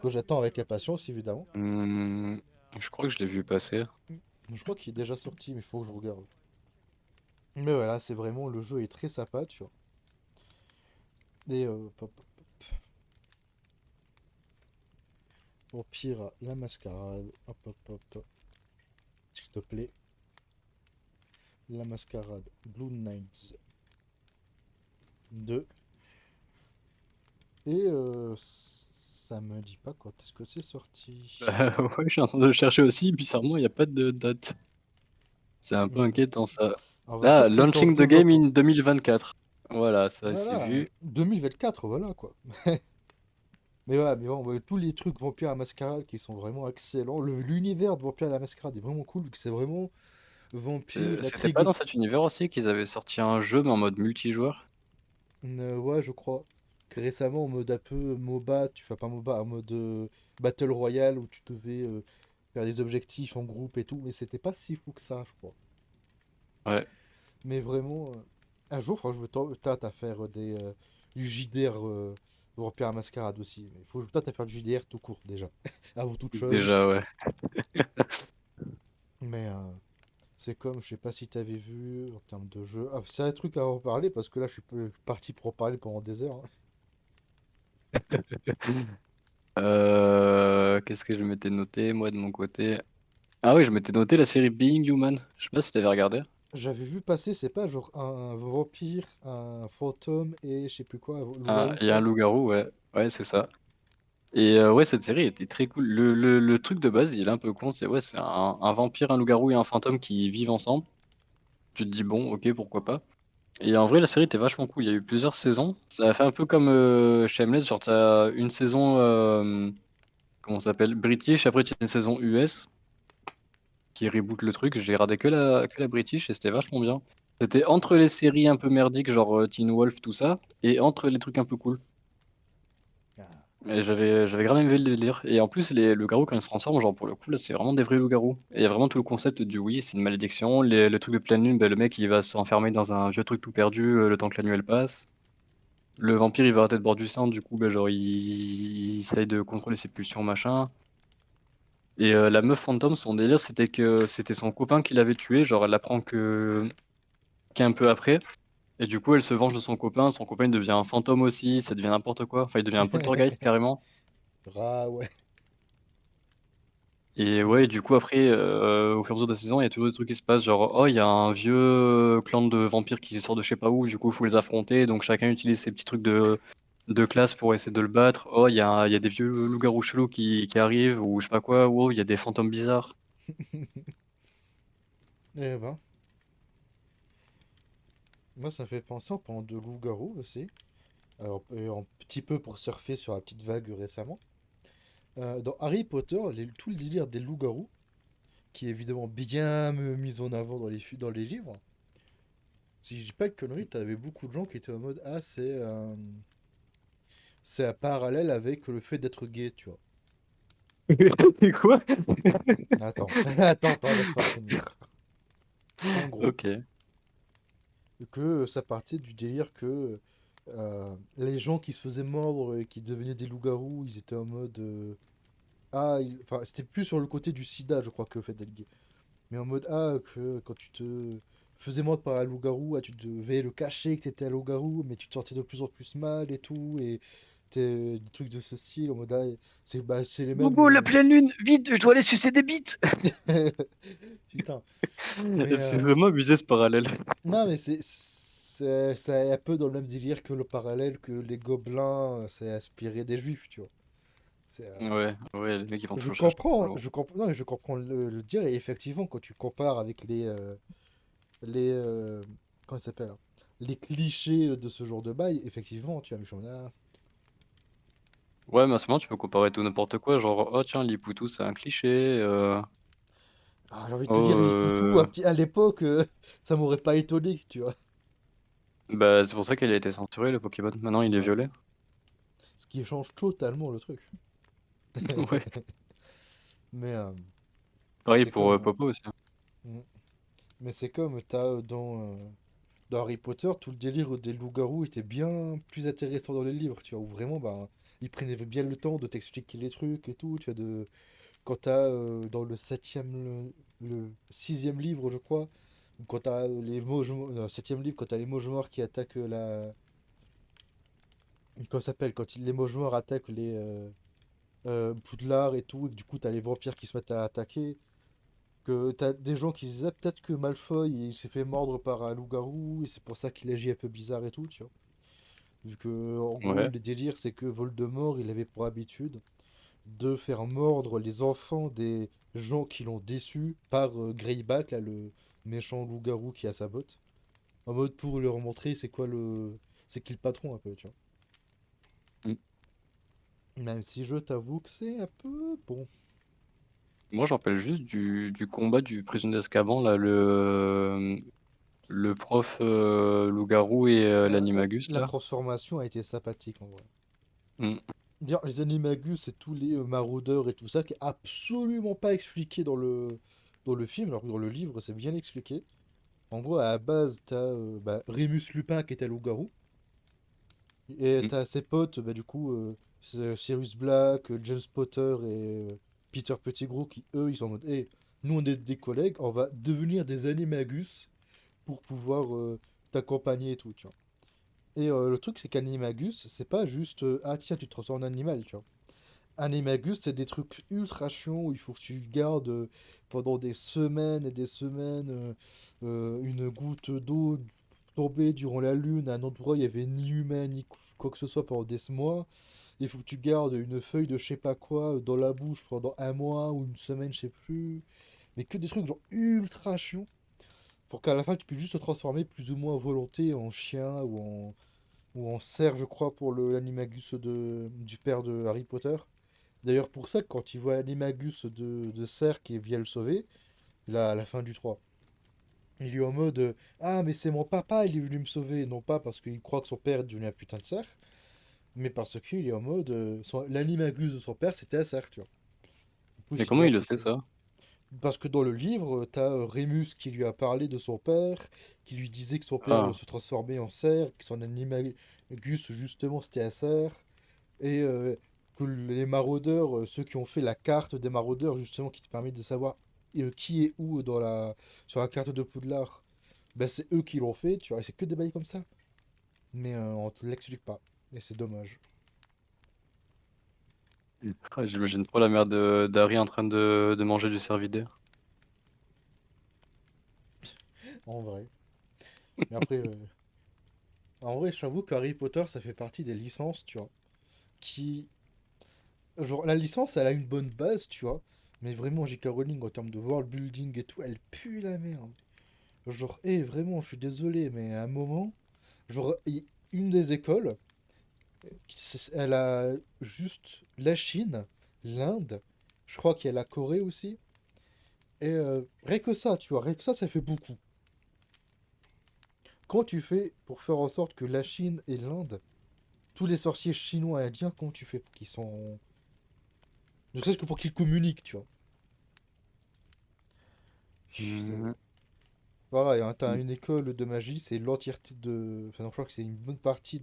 que j'attends avec impatience, évidemment. Hmm, je crois que je l'ai vu passer. Je crois qu'il est déjà sorti, mais il faut que je regarde. Mais voilà, c'est vraiment, le jeu est très sympa, tu vois. Et Vampire à la Mascarade, hop, s'il te plaît. La Mascarade Bloodlines 2. Et ça me dit pas quand est-ce que c'est sorti. Ouais, je suis en train de le chercher aussi, bizarrement, il n'y a pas de date. C'est un peu Hmm. inquiétant ça. On va Là, dire que c'est en launching the game développement. in 2024. Voilà, ça c'est Voilà, vu. 2024, voilà quoi. Mais voilà, mais bon, tous les trucs Vampire à la Mascarade qui sont vraiment excellents. L'univers de Vampire à la Mascarade est vraiment cool, vu que c'est vraiment vampire, C'était pas intrigue. dans cet univers aussi qu'ils avaient sorti un jeu mais en mode multijoueur? Ouais, je crois que récemment, en mode un peu MOBA, tu fais pas MOBA, en mode Battle Royale, où tu devais faire des objectifs en groupe et tout, mais c'était pas si fou que ça, je crois. Ouais. Mais vraiment, un jour, je veux tâte à faire du JDR Vampire à la Mascarade aussi. Mais il faut que je tâte à faire du JDR tout court, déjà, avant toute chose. Déjà, ouais. Mais c'est comme, je sais pas si t'avais vu en termes de jeu. Ah, c'est un truc à en reparler parce que là, je suis parti pour en parler pendant des heures, hein. Qu'est-ce que je m'étais noté, moi, de mon côté? Ah oui, je m'étais noté la série Being Human. Je sais pas si t'avais regardé. J'avais vu passer, c'est pas genre un vampire, un fantôme et je sais plus quoi, un Ah, loup-garou, je il y a un crois. loup-garou, ouais. Ouais, c'est ça. Et ouais, cette série était très cool. Le truc de base, il est un peu con. C'est ouais, c'est un vampire, un loup-garou et un fantôme qui vivent ensemble. Tu te dis, bon, ok, pourquoi pas. Et en vrai, la série était vachement cool. Il y a eu plusieurs saisons. Ça a fait un peu comme Shameless. Genre, t'as une saison. comment ça s'appelle? British, après tu as une saison US qui reboot le truc. J'ai regardé que la British et c'était vachement bien. C'était entre les séries un peu merdiques, genre Teen Wolf, tout ça, et entre les trucs un peu cool. Ah. Et j'avais grave aimé le délire. Et en plus, le garou, quand il se transforme, genre pour le coup, là, c'est vraiment des vrais loups-garous. Et il y a vraiment tout le concept du oui, c'est une malédiction. Le truc de pleine lune, bah, le mec, il va s'enfermer dans un vieux truc tout perdu le temps que la nuit elle passe. Le vampire, il va arrêter de boire du sang, du coup, bah, genre, il essaye de contrôler ses pulsions, machin. Et la meuf fantôme, son délire, c'était que c'était son copain qui l'avait tué. Genre, elle apprend qu'un peu après. Et du coup, elle se venge de son copain il devient un fantôme aussi, ça devient n'importe quoi. Enfin, il devient un poltergeist carrément. Ah ouais. Et Mm. ouais, du coup, après, au fur et à mesure de la saison, il y a toujours des trucs qui se passent. Genre, oh, il y a un vieux clan de vampires qui sort de je sais pas où, du coup, il faut les affronter. Donc, chacun utilise ses petits trucs de classe pour essayer de le battre. Oh, il y a des vieux loups-garous chelous qui arrivent, ou je sais pas quoi. Oh, il y a des fantômes bizarres. Eh ben, moi ça me fait penser en parlant de loup-garou aussi. Alors, un petit peu pour surfer sur la petite vague récemment. Dans Harry Potter, tout le délire des loups-garous, qui est évidemment bien mis en avant dans les livres. Si je dis pas de conneries, t'avais beaucoup de gens qui étaient en mode ah c'est un parallèle avec le fait d'être gay, tu vois. C'est quoi? Attends, attends, laisse-moi finir. En gros, Ok. que ça partait du délire que les gens qui se faisaient mordre et qui devenaient des loups-garous, ils étaient en mode enfin, c'était plus sur le côté du sida, je crois, que le fait d'être gay. Mais en mode que quand tu te faisais mordre par un loup-garou, tu devais le cacher que t'étais un loup-garou, mais tu te sentais de plus en plus mal et tout, et des trucs de ce style, en mode c'est les mêmes. Bobo, la pleine lune, vite, je dois aller sucer des bites. Putain. Mais C'est vraiment abusé ce parallèle. non, mais c'est un peu dans le même délire que le parallèle que les gobelins, c'est inspiré des juifs, tu vois. C'est, Ouais, ouais, les mecs ils vont je toujours chercher pour comprends, l'eau. non, mais je comprends le dire, et effectivement, quand tu compares avec les comment ça s'appelle, hein, les clichés de ce genre de bail, effectivement, tu as Michonne. Ouais, mais à ce moment, tu peux comparer tout n'importe quoi. Genre, oh tiens, Lipoutou, c'est un cliché. J'ai envie de te Oh, dire, Lipoutou, à l'époque, ça m'aurait pas étonné, tu vois. bah, c'est pour ça qu'il a été censuré, le Pokémon. Maintenant, il est Ouais. violet. Ce qui change totalement le truc. Ouais. Mais Pareil c'est pour comme, Popo aussi. mm, mais c'est comme t'as dans Harry Potter, tout le délire des loups-garous était bien plus intéressant dans les livres, tu vois, où vraiment, bah, ils prenaient bien le temps de t'expliquer les trucs et tout, tu vois, quand t'as dans le le sixième livre, je crois, ou quand t'as septième livre, quand t'as les Maugemorts qui attaquent comment ça s'appelle, les Maugemorts attaquent Poudlard et tout, et que du coup t'as les vampires qui se mettent à attaquer, que t'as des gens qui se disaient peut-être que Malfoy il s'est fait mordre par un loup-garou, et c'est pour ça qu'il agit un peu bizarre et tout, tu vois. Vu que, en gros, Ouais. le délire, c'est que Voldemort, il avait pour habitude de faire mordre les enfants des gens qui l'ont déçu par Greyback, là, le méchant loup-garou qui a sa botte. En mode pour leur montrer c'est quoi c'est qui le patron un peu, tu vois. Mm. Même si je t'avoue que c'est un peu bon. Moi, j'en rappelle juste du combat du prisonnier d'Azkaban, là, le prof loup-garou et l'animagus, La là. transformation a été sympathique en vrai. Mm. Dire les animagus et tous les maraudeurs et tout ça qui est absolument pas expliqué dans le film, alors que dans le livre c'est bien expliqué. En gros, à la base, t'as Rémus Lupin qui était loup-garou. Et Mm. t'as ses potes, du coup, c'est Sirius Black, James Potter et Peter Pettigrew qui, eux, ils sont en mode, hey, nous on est des collègues, on va devenir des animagus pour pouvoir t'accompagner et tout, tu vois. Et le truc, c'est qu'animagus, c'est pas juste, ah tiens, tu te transformes en animal, tu vois. Animagus, c'est des trucs ultra chiants où il faut que tu gardes pendant des semaines et des semaines une goutte d'eau tombée durant la lune à un endroit où il n'y avait ni humain ni quoi que ce soit pendant des mois. Il faut que tu gardes une feuille de je sais pas quoi dans la bouche pendant un mois ou une semaine, je sais plus. Mais que des trucs genre ultra chiants pour qu'à la fin tu puisses juste te transformer plus ou moins à volonté en chien ou en cerf, je crois, pour l'animagus du père de Harry Potter. D'ailleurs, pour ça, quand il voit Animagus de Serre qui vient le sauver, là, à la fin du 3, il est en mode ah, mais c'est mon papa, il est venu me sauver. Non pas parce qu'il croit que son père est devenu un putain de cerf, mais parce qu'il est en mode l'animagus de son père, c'était un cerf, tu vois. En Mais plus, il comment lui a il le peut-être sait ça. ça? Parce que dans le livre, t'as Rémus qui lui a parlé de son père, qui lui disait que son père Ah, se transformait en cerf, que son animagus, justement, c'était un cerf, et que les maraudeurs, ceux qui ont fait la carte des maraudeurs, justement, qui te permet de savoir qui est où sur la carte de Poudlard, ben, c'est eux qui l'ont fait, tu vois, et c'est que des bails comme ça. Mais on te l'explique pas, et c'est dommage, ah, j'imagine trop la mère d'Harry en train de manger du cervidé. en vrai. Mais après, en vrai, je t'avoue qu'Harry Potter, ça fait partie des licences, tu vois, qui genre, la licence, elle a une bonne base, tu vois. Mais vraiment, J.K. Rowling, en termes de world building et tout, elle pue la merde. Genre, vraiment, je suis désolé, mais à un moment, genre, une des écoles, elle a juste la Chine, l'Inde, je crois qu'il y a la Corée aussi. Et rien que ça, tu vois, rien que ça fait beaucoup. Comment tu fais pour faire en sorte que la Chine et l'Inde, tous les sorciers chinois et indiens, comment tu fais pour qu'ils sont. Ne serait-ce que pour qu'ils communiquent, tu vois. Hmm. C'est- Pareil, hein, t'as une école de magie, c'est l'entièreté de. Enfin, non, je crois que c'est une bonne partie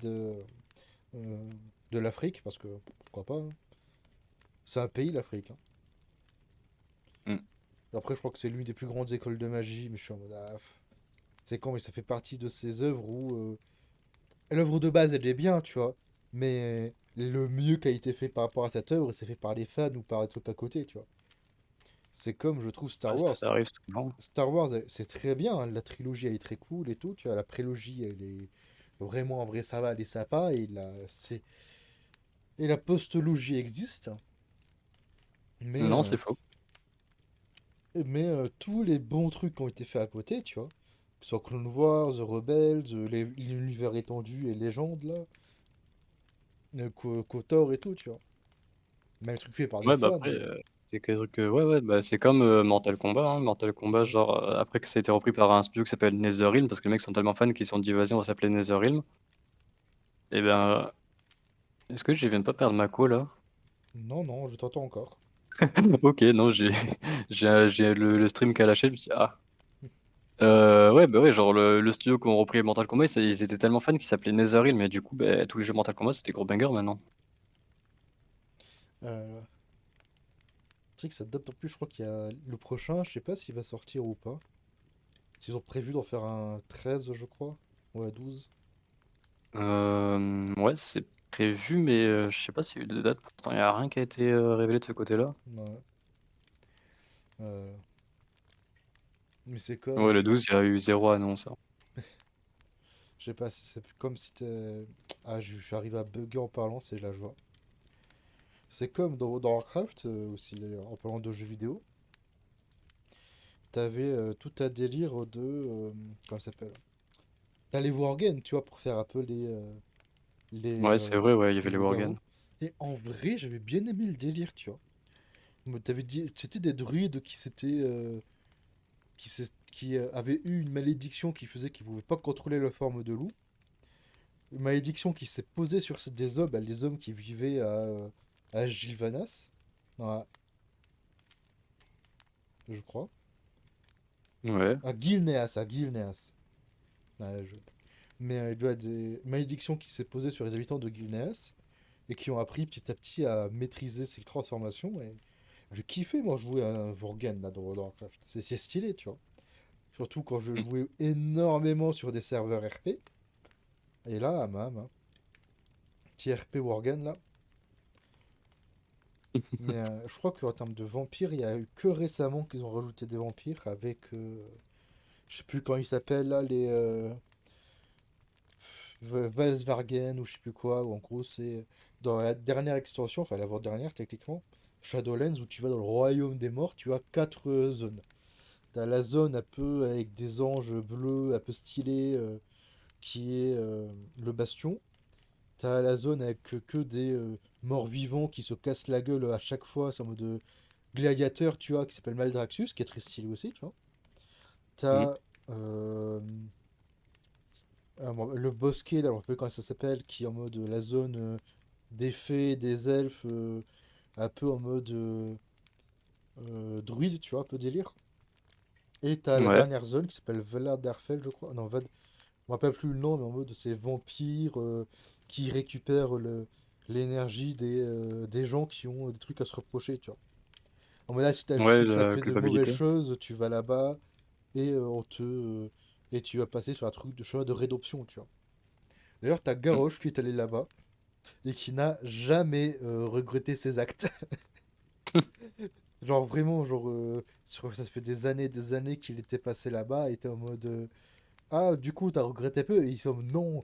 euh, de l'Afrique, parce que pourquoi pas, hein. C'est un pays, l'Afrique, hein. Hmm. Après, je crois que c'est l'une des plus grandes écoles de magie, mais je suis en mode. C'est con, mais ça fait partie de ces œuvres où. L'œuvre de base, elle est bien, tu vois. Mais le mieux qui a été fait par rapport à cette œuvre, c'est fait par les fans ou par les trucs à côté, tu vois. C'est comme, je trouve, Star Ouais, Wars. ça arrive souvent. Star Wars, c'est très bien, hein. La trilogie, elle est très cool et tout. Tu vois, la prélogie, elle est vraiment, en vrai, ça va, elle est sympa. Et la postlogie existe. Mais, Non, euh, c'est faux. tous les bons trucs qui ont été faits à côté, tu vois. Que ce soit Clone Wars, The Rebels, l'univers étendu et Légende, là. KOTOR et tout, tu vois. Même truc fait par des Ouais, bah fans. après, c'est que truc, ouais, ouais, bah c'est comme Mortal Kombat, hein. Mortal Kombat, genre, après que ça a été repris par un studio qui s'appelle NetherRealm, parce que les mecs sont tellement fans qu'ils sont dit, vas-y, on va s'appeler NetherRealm. Et ben, est-ce que je viens de pas perdre ma co là? Non, non, je t'entends encore. Ok, non, j'ai j'ai le stream qui a lâché, je me suis dit, ah. Ouais, bah ouais, genre le studio qui ont repris Mortal Kombat, ils étaient tellement fans qu'ils s'appelaient NetherRealm, mais du coup, bah, tous les jeux Mortal Kombat, c'était gros banger maintenant. Euh, c'est vrai que ça date en plus, je crois qu'il y a le prochain, je sais pas s'il va sortir ou pas. S'ils ont prévu d'en faire un 13, je crois. Ou un 12. Ouais, c'est prévu, mais je sais pas s'il y a eu de date. Pour l'instant, il n'y a rien qui a été révélé de ce côté-là. Ouais. Euh, mais c'est comme, Ouais, le 12, il y a eu zéro annonce, hein. je sais pas, c'est comme si t'es. Ah, je suis arrivé à bugger en parlant, c'est la joie. C'est comme dans Warcraft aussi, d'ailleurs, en parlant de jeux vidéo. T'avais tout un délire de. Comment ça s'appelle? T'as les wargames, tu vois, pour faire un peu les, Ouais, c'est vrai, ouais, il y les avait les loups-garous. Worgen. Et en vrai, j'avais bien aimé le délire, tu vois. Mais t'avais dit, c'était des druides qui avaient eu une malédiction qui faisait qu'ils pouvaient pas contrôler la forme de loup. Une malédiction qui s'est posée sur des hommes, bah, les hommes qui vivaient à Gilvanas, je crois. Ouais. À Gilneas, à Gilneas. Ouais, Mais il doit y a des malédictions qui s'est posée sur les habitants de Gilneas et qui ont appris petit à petit à maîtriser ces transformations. Et j'ai kiffé, moi, jouer à un Vorgen là, dans World of Warcraft. C'est stylé, tu vois. Surtout quand je jouais énormément sur des serveurs RP. Et là, petit RP Worgen là. Mais je crois qu'en termes de vampires, il y a eu que récemment qu'ils ont rajouté des vampires avec. Je sais plus comment ils s'appellent là, les. Valsvargen ou je sais plus quoi. Ou en gros, c'est dans la dernière extension, enfin l'avant-dernière techniquement, Shadowlands, où tu vas dans le royaume des morts, tu as quatre zones. T'as la zone un peu avec des anges bleus, un peu stylés, qui est le bastion. T'as la zone avec que des morts-vivants qui se cassent la gueule à chaque fois, c'est en mode gladiateur, tu vois, qui s'appelle Maldraxxus, qui est très stylé aussi, tu vois. Mm. T'as euh, bon, le bosquet, là, je me rappelle comment ça s'appelle, qui est en mode la zone des fées, des elfes, un peu en mode druide, tu vois, un peu délire. Et t'as la Ouais. dernière zone qui s'appelle Valadarfell, je crois. Non, je me rappelle plus le nom, mais en mode c'est vampires qui récupèrent l'énergie des gens qui ont des trucs à se reprocher, tu vois. En mode là, Ouais, si t'as la fait de mauvaises culpabilité. choses, tu vas là-bas et et tu vas passer sur un truc de chemin de rédemption, tu vois. D'ailleurs, t'as Mm. Garrosh qui est allé là-bas et qui n'a jamais regretté ses actes. Genre vraiment, genre, ça fait des années qu'il était passé là-bas et était en mode ah, du coup, t'as regretté peu? Et ils sont non.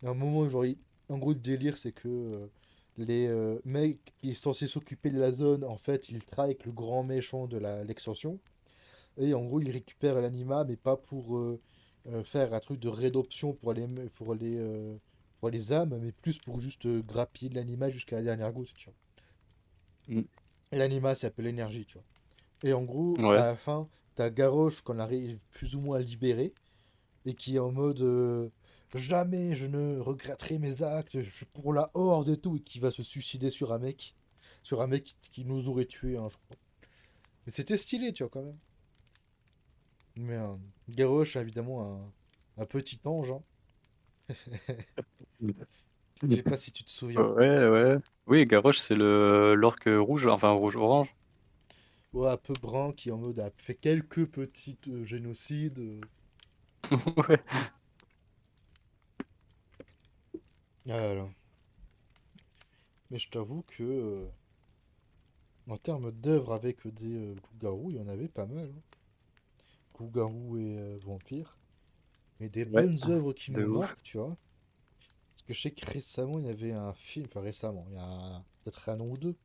À un moment, genre, en gros, le délire, c'est que les mecs qui sont censés s'occuper de la zone, en fait, ils travaillent avec le grand méchant de l'extension. Et en gros, ils récupèrent l'anima, mais pas pour faire un truc de rédoption pour les âmes, mais plus pour juste grappiller l'anima jusqu'à la dernière goutte, tu vois. Mm. L'anima, ça s'appelle l'énergie, tu vois. Et en gros, à Ouais. la fin, t'as Garrosh qu'on arrive plus ou moins à libérer, et qui est en mode jamais je ne regretterai mes actes, je suis pour la horde et tout, et qui va se suicider sur un mec qui nous aurait tué, hein, je crois. Mais c'était stylé, tu vois, quand même. Mais Garrosh, évidemment, un petit ange, hein. Je sais pas si tu te souviens. Ouais, ouais. Oui, Garrosh, c'est le l'orque rouge, enfin rouge-orange. Ouais, un peu brun, qui en mode a fait quelques petits génocides. Ouais. Ah là là. Mais je t'avoue que, en termes d'œuvres avec des loups-garous, il y en avait pas mal, hein. Loups-garous et vampires. Mais des Ouais, bonnes œuvres qui de me ouf. marquent, tu vois. Parce que je sais que récemment, il y avait un film, enfin récemment, il y a peut-être un an ou deux,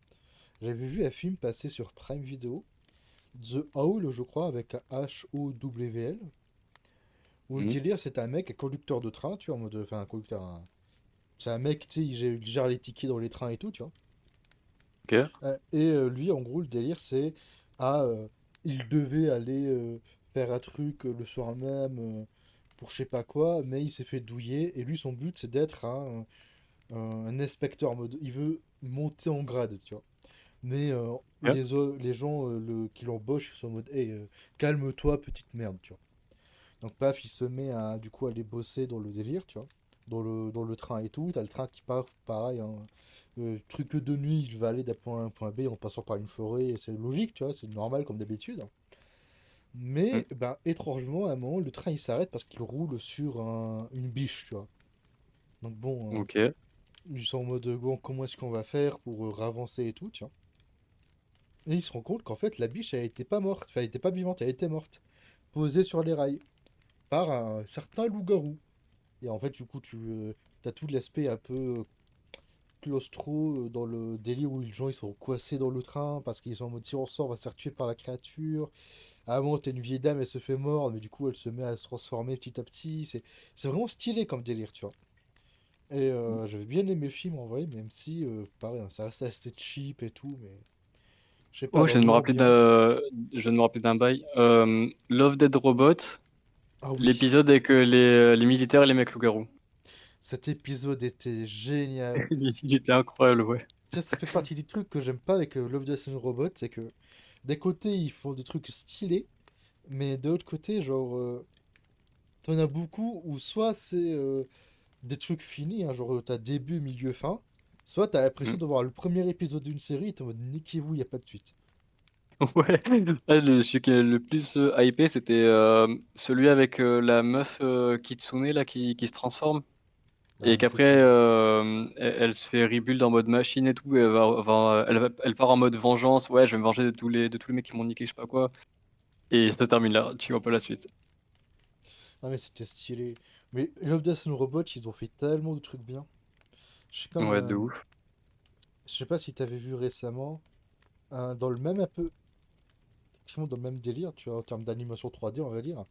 j'avais vu un film passer sur Prime Video, The Howl, je crois, avec un Howl, où le Mm. délire, c'est un mec, un conducteur de train, tu vois, en mode, enfin un conducteur, c'est un mec, tu sais, il gère les tickets dans les trains et tout, tu vois. Ok. Et lui, en gros, le délire, c'est, ah, il devait aller faire un truc le soir même pour je sais pas quoi, mais il s'est fait douiller, et lui, son but, c'est d'être un inspecteur en mode. Il veut monter en grade, tu vois. Mais Ok. les gens qui l'embauchent ils sont en mode hey, calme-toi, petite merde, tu vois. Donc, paf, il se met à du coup aller bosser dans le délire, tu vois. Dans le train et tout. T'as le train qui part, pareil, hein. Truc de nuit, il va aller d'un point A à un point B en passant par une forêt, et c'est logique, tu vois, c'est normal comme d'habitude, hein. Mm. Mais, ben, étrangement, à un moment, le train il s'arrête parce qu'il roule sur une biche, tu vois. Donc, bon, Ok. ils sont en mode bon, comment est-ce qu'on va faire pour avancer et tout, tu vois. Et il se rend compte qu'en fait, la biche, elle était pas morte. Enfin, elle était pas vivante, elle était morte. Posée sur les rails. Par un certain loup-garou. Et en fait, du coup, as tout l'aspect un peu claustro dans le délire où les gens ils sont coincés dans le train parce qu'ils sont en mode si on sort, on va se faire tuer par la créature. À un moment, t'as une vieille dame, elle se fait mordre, mais du coup, elle se met à se transformer petit à petit. C'est vraiment stylé comme délire, tu vois. Et j'avais bien aimé le film en vrai, même si, pareil, hein, ça reste assez cheap et tout, mais je sais pas, Oh, je dans viens de me rappeler l'ambiance. je viens de me rappeler d'un bail. Love, Dead Robot, Ah oui! l'épisode avec les militaires et les mecs loups-garous. Cet épisode était génial. Il était incroyable, ouais. Tu sais, ça fait partie des trucs que j'aime pas avec Love, Death and Robot, c'est que d'un côté ils font des trucs stylés, mais de l'autre côté, genre, t'en as beaucoup où soit c'est des trucs finis, hein, genre t'as début, milieu, fin, soit t'as l'impression Mm. de voir le premier épisode d'une série et t'es en mode niquez-vous, y a pas de suite. Ouais. Ah, celui qui est le plus hypé, c'était celui avec la meuf Kitsune là qui se transforme. Ah, Et mais qu'après, c'était. elle se fait rebuild en mode machine et tout. Et elle part en mode vengeance. Ouais, je vais me venger de tous les mecs qui m'ont niqué, je sais pas quoi. Et ça termine là. Tu vois pas la suite. Ah, mais c'était stylé. Mais Love, Death and Robot, ils ont fait tellement de trucs bien. Je sais comme. Ouais, de ouf. Je sais pas si t'avais vu récemment, dans le même un peu. Effectivement, dans le même délire, tu vois, en termes d'animation 3D, on va dire.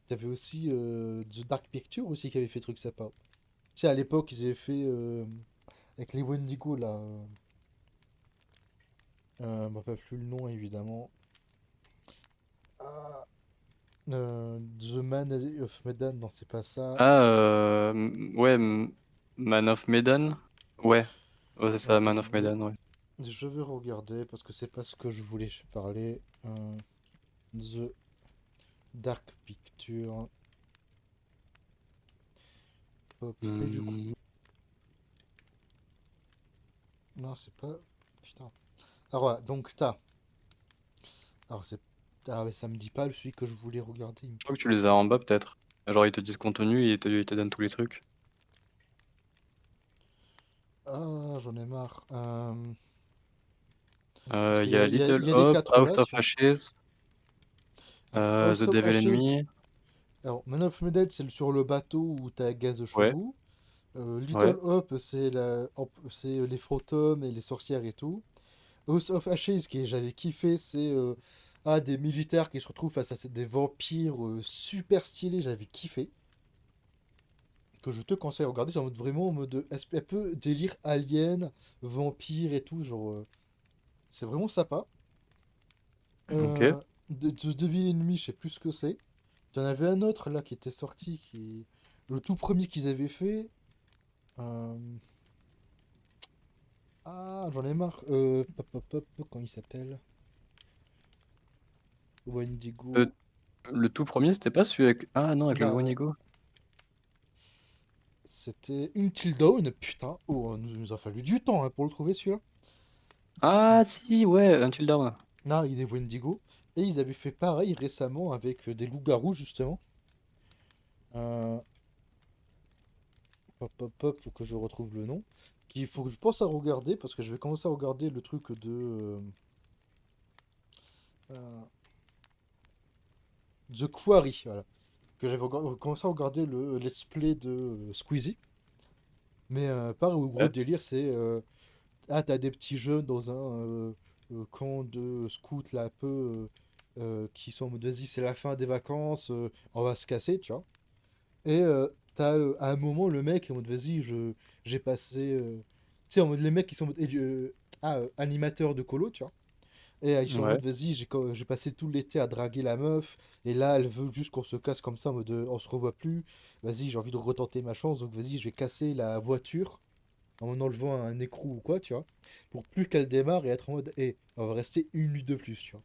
T'avais aussi The Dark Picture aussi qui avait fait truc sympa. Tu sais, à l'époque, ils avaient fait avec les Wendigo là. Je me rappelle plus le nom évidemment. Ah, The Man of Medan, non, c'est pas ça. Ah, ouais, Man of Medan? Ouais, ouais, c'est ça, Attends, Man of Medan, ouais. je vais regarder parce que c'est pas ce que je voulais parler. The Dark Picture. Hop. Et du coup. Hmm. Non, c'est pas. Putain. Alors voilà, donc t'as. Alors c'est. Ah ouais, ça me dit pas celui que je voulais regarder. Je crois que tu les as en bas, peut-être. Genre, ils te disent contenu et ils te donnent tous les trucs. Ah, j'en ai marre. Parce qu'il Il y a il Little y a les Hope, quatre House là, of tu vois. Ashes, Alors, House The of Devil Ashes. Enemy. Alors, Man of Medan, c'est sur le bateau où t'as Gaz Ouais, Chelou. ouais. Little Hope, c'est les fantômes et les sorcières et tout. House of Ashes, qui j'avais kiffé, c'est des militaires qui se retrouvent face à des vampires super stylés, j'avais kiffé. Que je te conseille à regarder, c'est en mode vraiment en mode un peu délire alien, vampire et tout, genre c'est vraiment sympa. Ok. The Devil Enemy, je sais plus ce que c'est. Il y en avait un autre là qui était sorti, le tout premier qu'ils avaient fait. euh, Ah, j'en ai marre. Pop, pop, pop, comment il s'appelle? Wendigo. Le, le tout premier, c'était pas celui avec... Ah non, avec le Là, Wanigo. c'était Until Dawn, putain. Oh, nous a fallu du temps hein, pour le trouver celui-là. Ah si, ouais, Until Dawn. Là, il est Wendigo. Et ils avaient fait pareil récemment avec des loups-garous, justement. Euh, Pop, pop, pop, faut que je retrouve le nom. Qu'il faut que je pense à regarder, parce que je vais commencer à regarder le truc de... euh, The Quarry, voilà. Que j'avais commencé à regarder le let's play de Squeezie. Mais pareil, au gros Ouais. délire, c'est... t'as des petits jeunes dans un camp de scouts, là, un peu... qui sont en mode, vas-y, c'est la fin des vacances, on va se casser, tu vois. Et t'as à un moment le mec en mode vas-y, j'ai passé. Tu sais, en mode les mecs qui sont en mode animateurs de colo, tu vois. Et ils sont en Ouais. mode vas-y, j'ai passé tout l'été à draguer la meuf. Et là, elle veut juste qu'on se casse comme ça, en mode on se revoit plus. Vas-y, j'ai envie de retenter ma chance, donc vas-y, je vais casser la voiture en enlevant un écrou ou quoi, tu vois. Pour plus qu'elle démarre et être en mode on va rester une nuit de plus, tu vois.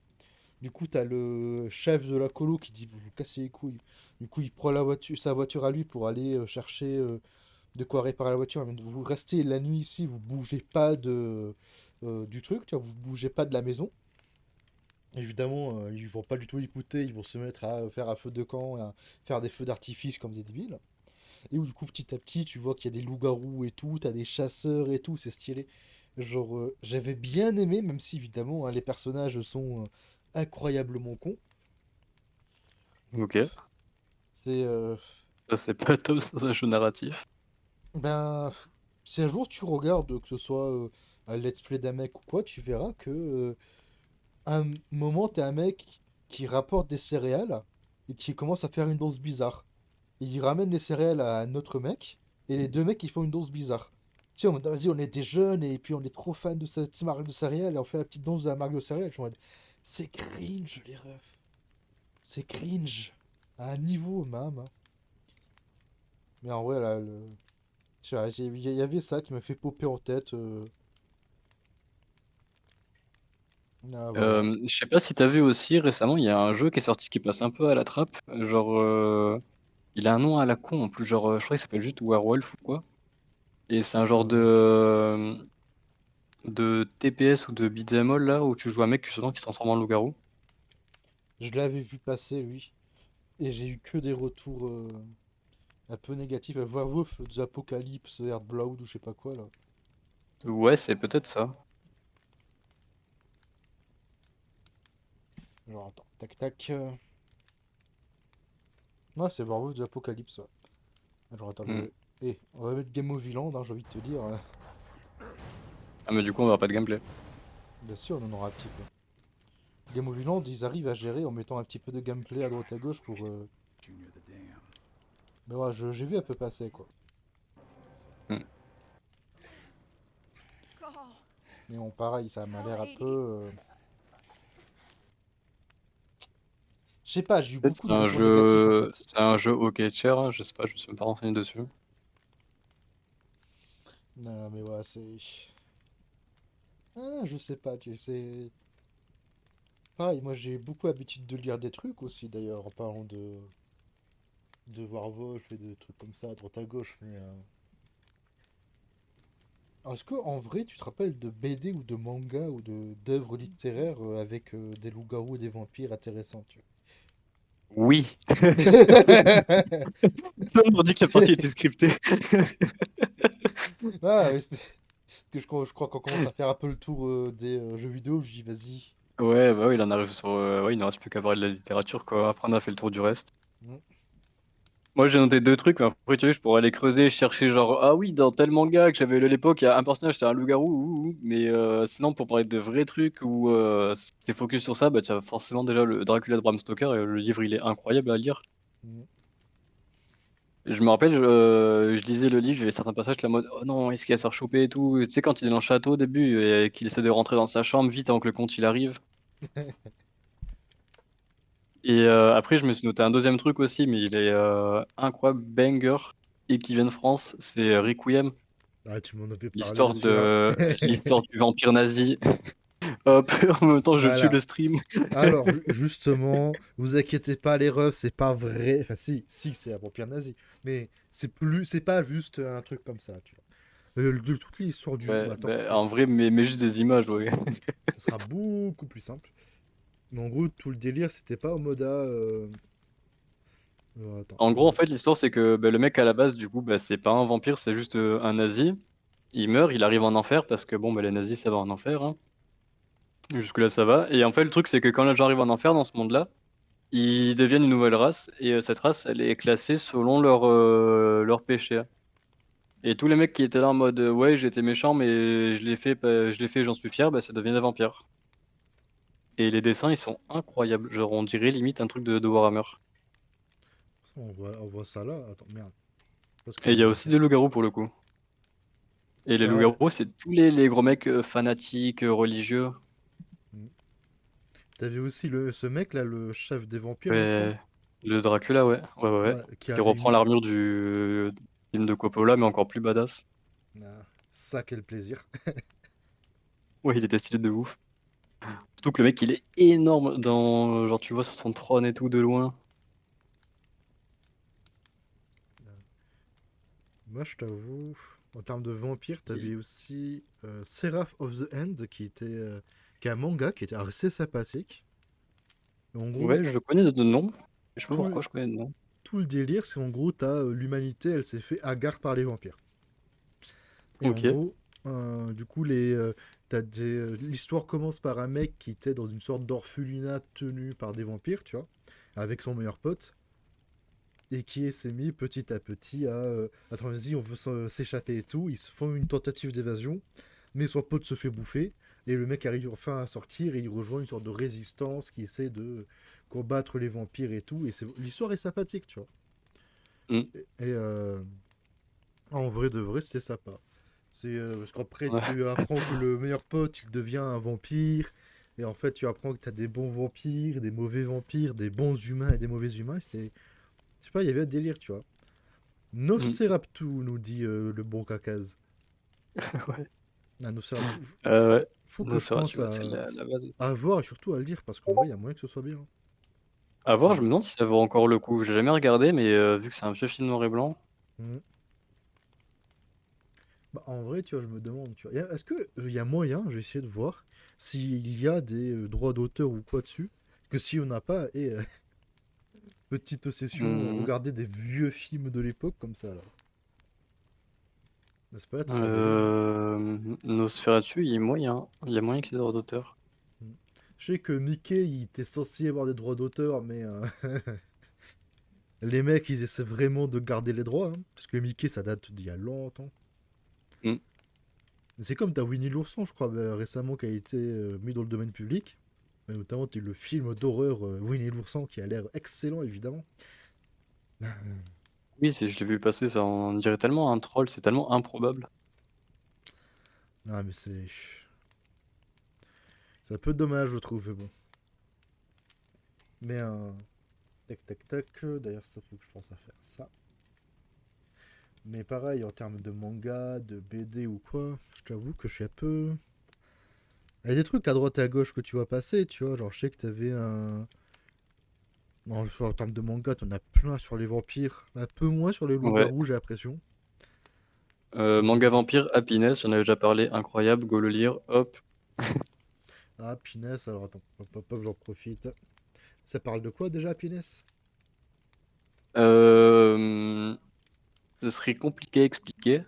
Du coup, t'as le chef de la colo qui dit vous vous cassez les couilles. Du coup, il prend sa voiture à lui pour aller chercher de quoi réparer la voiture. Mais vous restez la nuit ici, vous bougez pas du truc, tu vois, vous bougez pas de la maison. Évidemment, ils vont pas du tout écouter, ils vont se mettre à faire un feu de camp, à faire des feux d'artifice comme des débiles. Et où du coup, petit à petit, tu vois qu'il y a des loups-garous et tout, t'as des chasseurs et tout, c'est stylé. Genre, j'avais bien aimé, même si évidemment, hein, les personnages sont incroyablement cons. Ok. C'est Ça, c'est pas top dans un jeu narratif. ben si un jour tu regardes que ce soit un let's play d'un mec ou quoi, tu verras que un moment t'es un mec qui rapporte des céréales et qui commence à faire une danse bizarre. Et il ramène les céréales à un autre mec et les deux mecs ils font une danse bizarre. Tu sais, vas-y, on est des jeunes et puis on est trop fans de cette marque de céréales et on fait la petite danse de la marque de céréales. Je suis en mode, c'est cringe les refs. C'est cringe. À un niveau même, hein. Mais en vrai, là, je sais pas, il y avait ça qui m'a fait popper en tête. Ah, voilà. Je sais pas si t'as vu aussi, récemment, il y a un jeu qui est sorti qui passe un peu à la trappe. Genre, il a un nom à la con en plus, genre, je crois qu'il s'appelle juste Werewolf ou quoi. Et c'est un genre Euh, de TPS ou de beat'em all là où tu joues un mec justement qui se transforme en loup-garou. je l'avais vu passer, lui. Et j'ai eu que des retours un peu négatifs. Werewolf, The Apocalypse, Earthblood ou je sais pas quoi, là. Ouais, c'est peut-être ça. Genre, attends, tac tac. Ouais, c'est Werewolf, The Apocalypse, ouais. Genre, attends, Hmm. on va mettre Game of Villain, hein, j'ai envie de te dire. Ah, mais du coup, on verra pas de gameplay. Bien sûr, on en aura un petit peu. Game of Villain, ils arrivent à gérer en mettant un petit peu de gameplay à droite à gauche pour. Mais ouais, j'ai vu un peu passer, quoi. Hmm. Mais bon, pareil, ça m'a l'air un peu. Je sais pas, j'ai eu Peut-être beaucoup de retours négatifs en fait. c'est un jeu ok cher, hein, je sais pas, je me suis même pas renseigné dessus. Non, mais voilà, c'est. Ah, je sais pas, tu sais. Pareil, moi j'ai beaucoup l'habitude de lire des trucs aussi d'ailleurs, en parlant de Warwolf et de trucs comme ça à droite à gauche. Mais alors, est-ce que en vrai tu te rappelles de BD ou de manga ou de d'œuvres littéraires avec des loups-garous et des vampires intéressants, tu Oui. vois? On m'a dit que la partie était scriptée. Ah, ouais, parce que je crois qu'on commence à faire un peu le tour des jeux vidéo, je dis vas-y. Ouais, bah oui, il en arrive sur. Ouais, il ne reste plus qu'à parler de la littérature, quoi. Après, on a fait le tour du reste. Mm. Moi, j'ai noté deux trucs, mais après, tu vois, je pourrais aller creuser, chercher, genre, ah oui, dans tel manga que j'avais lu à l'époque, il y a un personnage, c'est un loup-garou, mais sinon, pour parler de vrais trucs où c'est focus sur ça, bah, tu as forcément déjà le Dracula de Bram Stoker, et le livre, il est incroyable à lire. Mm. Je me rappelle, je lisais le livre, j'avais certains passages, la mode, oh non, est-ce qu'il va se faire choper et tout. Tu sais, quand il est dans le château au début, et qu'il essaie de rentrer dans sa chambre vite avant que le comte il arrive. Et après, je me suis noté un deuxième truc aussi, mais il est incroyable, banger, et qui vient de France, c'est Requiem, Ah, tu m'en avais parlé de l'histoire celui-là. de l'histoire du vampire nazi. Hop, en même temps, je tue le Voilà. stream. Alors, justement, vous inquiétez pas, les refs, c'est pas vrai. Enfin, si, c'est un vampire nazi. Mais c'est pas juste un truc comme ça, tu vois. De toute l'histoire du jeu, Ouais, attends, bah, en vrai, mais juste des images, ouais. ça sera beaucoup plus simple. Mais en gros, tout le délire, c'était pas en mode attends, En gros, en fait, l'histoire, c'est que bah, le mec, à la base, du coup, bah, c'est pas un vampire, c'est juste un nazi. Il meurt, il arrive en enfer, parce que bon, bah, les nazis, ça va en enfer, hein. Jusque-là, ça va. Et en fait, le truc, c'est que quand les gens arrivent en enfer dans ce monde-là, ils deviennent une nouvelle race, et cette race, elle est classée selon leur péché. Et tous les mecs qui étaient là en mode ouais, j'étais méchant, mais je l'ai fait, j'en suis fier, bah, ça devient des vampires. Et les dessins, ils sont incroyables. Genre, on dirait limite un truc de Warhammer. on voit ça là. Attends, merde. Parce Et il que y a bah, aussi des loups-garous pour le coup. Et les ouais. loups-garous, c'est tous les gros mecs fanatiques, religieux. Mm. T'avais aussi ce mec là, le chef des vampires, je crois. Ouais, le Dracula, ouais. Ouais, ouais, ouais. Ouais, qui Qui avait reprend mis. l'armure du film de Coppola, mais encore plus badass. Ah, ça, quel plaisir. Ouais, il était stylé de ouf. Surtout que le mec, il est énorme dans. Genre, tu vois sur son trône et tout de loin. Moi, je t'avoue, en termes de vampires, Il- t'avais aussi Seraph of the End, qui est un manga qui était assez sympathique. Et en gros, Ouais, je le connais de nom. Je sais pas tout, pourquoi le- je connais de nom. tout le délire, c'est en gros, t'as l'humanité, elle s'est fait hagard par les vampires. Et en Ok. gros, du coup, l'histoire commence par un mec qui était dans une sorte d'orphelinat tenu par des vampires, tu vois, avec son meilleur pote, et qui s'est mis petit à petit attends, vas-y, on veut s'échapper et tout. Ils se font une tentative d'évasion, mais son pote se fait bouffer. Et le mec arrive enfin à sortir et il rejoint une sorte de résistance qui essaie de combattre les vampires et tout. Et l'histoire est sympathique, tu vois. Hmm. Et en vrai de vrai, c'était sympa. Parce qu'après, Ouais. tu apprends que le meilleur pote, il devient un vampire. Et en fait, tu apprends que tu as des bons vampires, des mauvais vampires, des bons humains et des mauvais humains. Je sais pas, il y avait un délire, tu vois. Hmm. Nosferatu, nous dit le bon cacase. Ouais. Ah, Nosferatu, Ouais. faut que Non, je c'est vrai, tu pense vois, c'est la base. à voir et surtout à le lire parce qu'en vrai, il y a moyen que ce soit bien. À voir, je Attends. me demande si ça vaut encore le coup. J'ai jamais regardé, mais vu que c'est un vieux film noir et blanc. Mhm. Bah, en vrai, tu vois, je me demande, tu vois. Est-ce qu'il y a moyen, je vais essayer de voir, s'il y a des droits d'auteur ou quoi dessus. Que si on n'a pas, petite session, Hmm. regarder des vieux films de l'époque comme ça, là. N'est-ce pas être un délire, hein. Nosferatu, il y a moyen. Il y a moyen qu'il y ait des droits d'auteur. Mhm. Je sais que Mickey, il était censé avoir des droits d'auteur, mais les mecs, ils essaient vraiment de garder les droits, hein, parce que Mickey, ça date d'il y a longtemps. Hmm. C'est comme t'as Winnie l'ourson, je crois, récemment, qui a été mis dans le domaine public. Mais notamment, t'as eu le film d'horreur Winnie l'ourson, qui a l'air excellent, évidemment. Oui, si je l'ai vu passer, ça on dirait tellement un troll, c'est tellement improbable. Non, mais c'est. C'est un peu dommage, je trouve, mais bon. Mais tac tac tac. D'ailleurs, ça faut que je pense à faire ça. Mais pareil, en termes de manga, de BD ou quoi, je t'avoue que je suis un peu. Il y a des trucs à droite et à gauche que tu vois passer, tu vois. Genre, je sais que t'avais un. En termes de manga, t'en as plein sur les vampires. Un peu moins sur les Ouais. loups-garous, j'ai l'impression. Manga Euh, Vampire, Happiness, j'en avais déjà parlé, incroyable, go le lire, hop. Ah, Piness, alors attends, hop, hop, hop, j'en profite. Ça parle de quoi déjà, Piness? Euh, Ce serait compliqué à expliquer,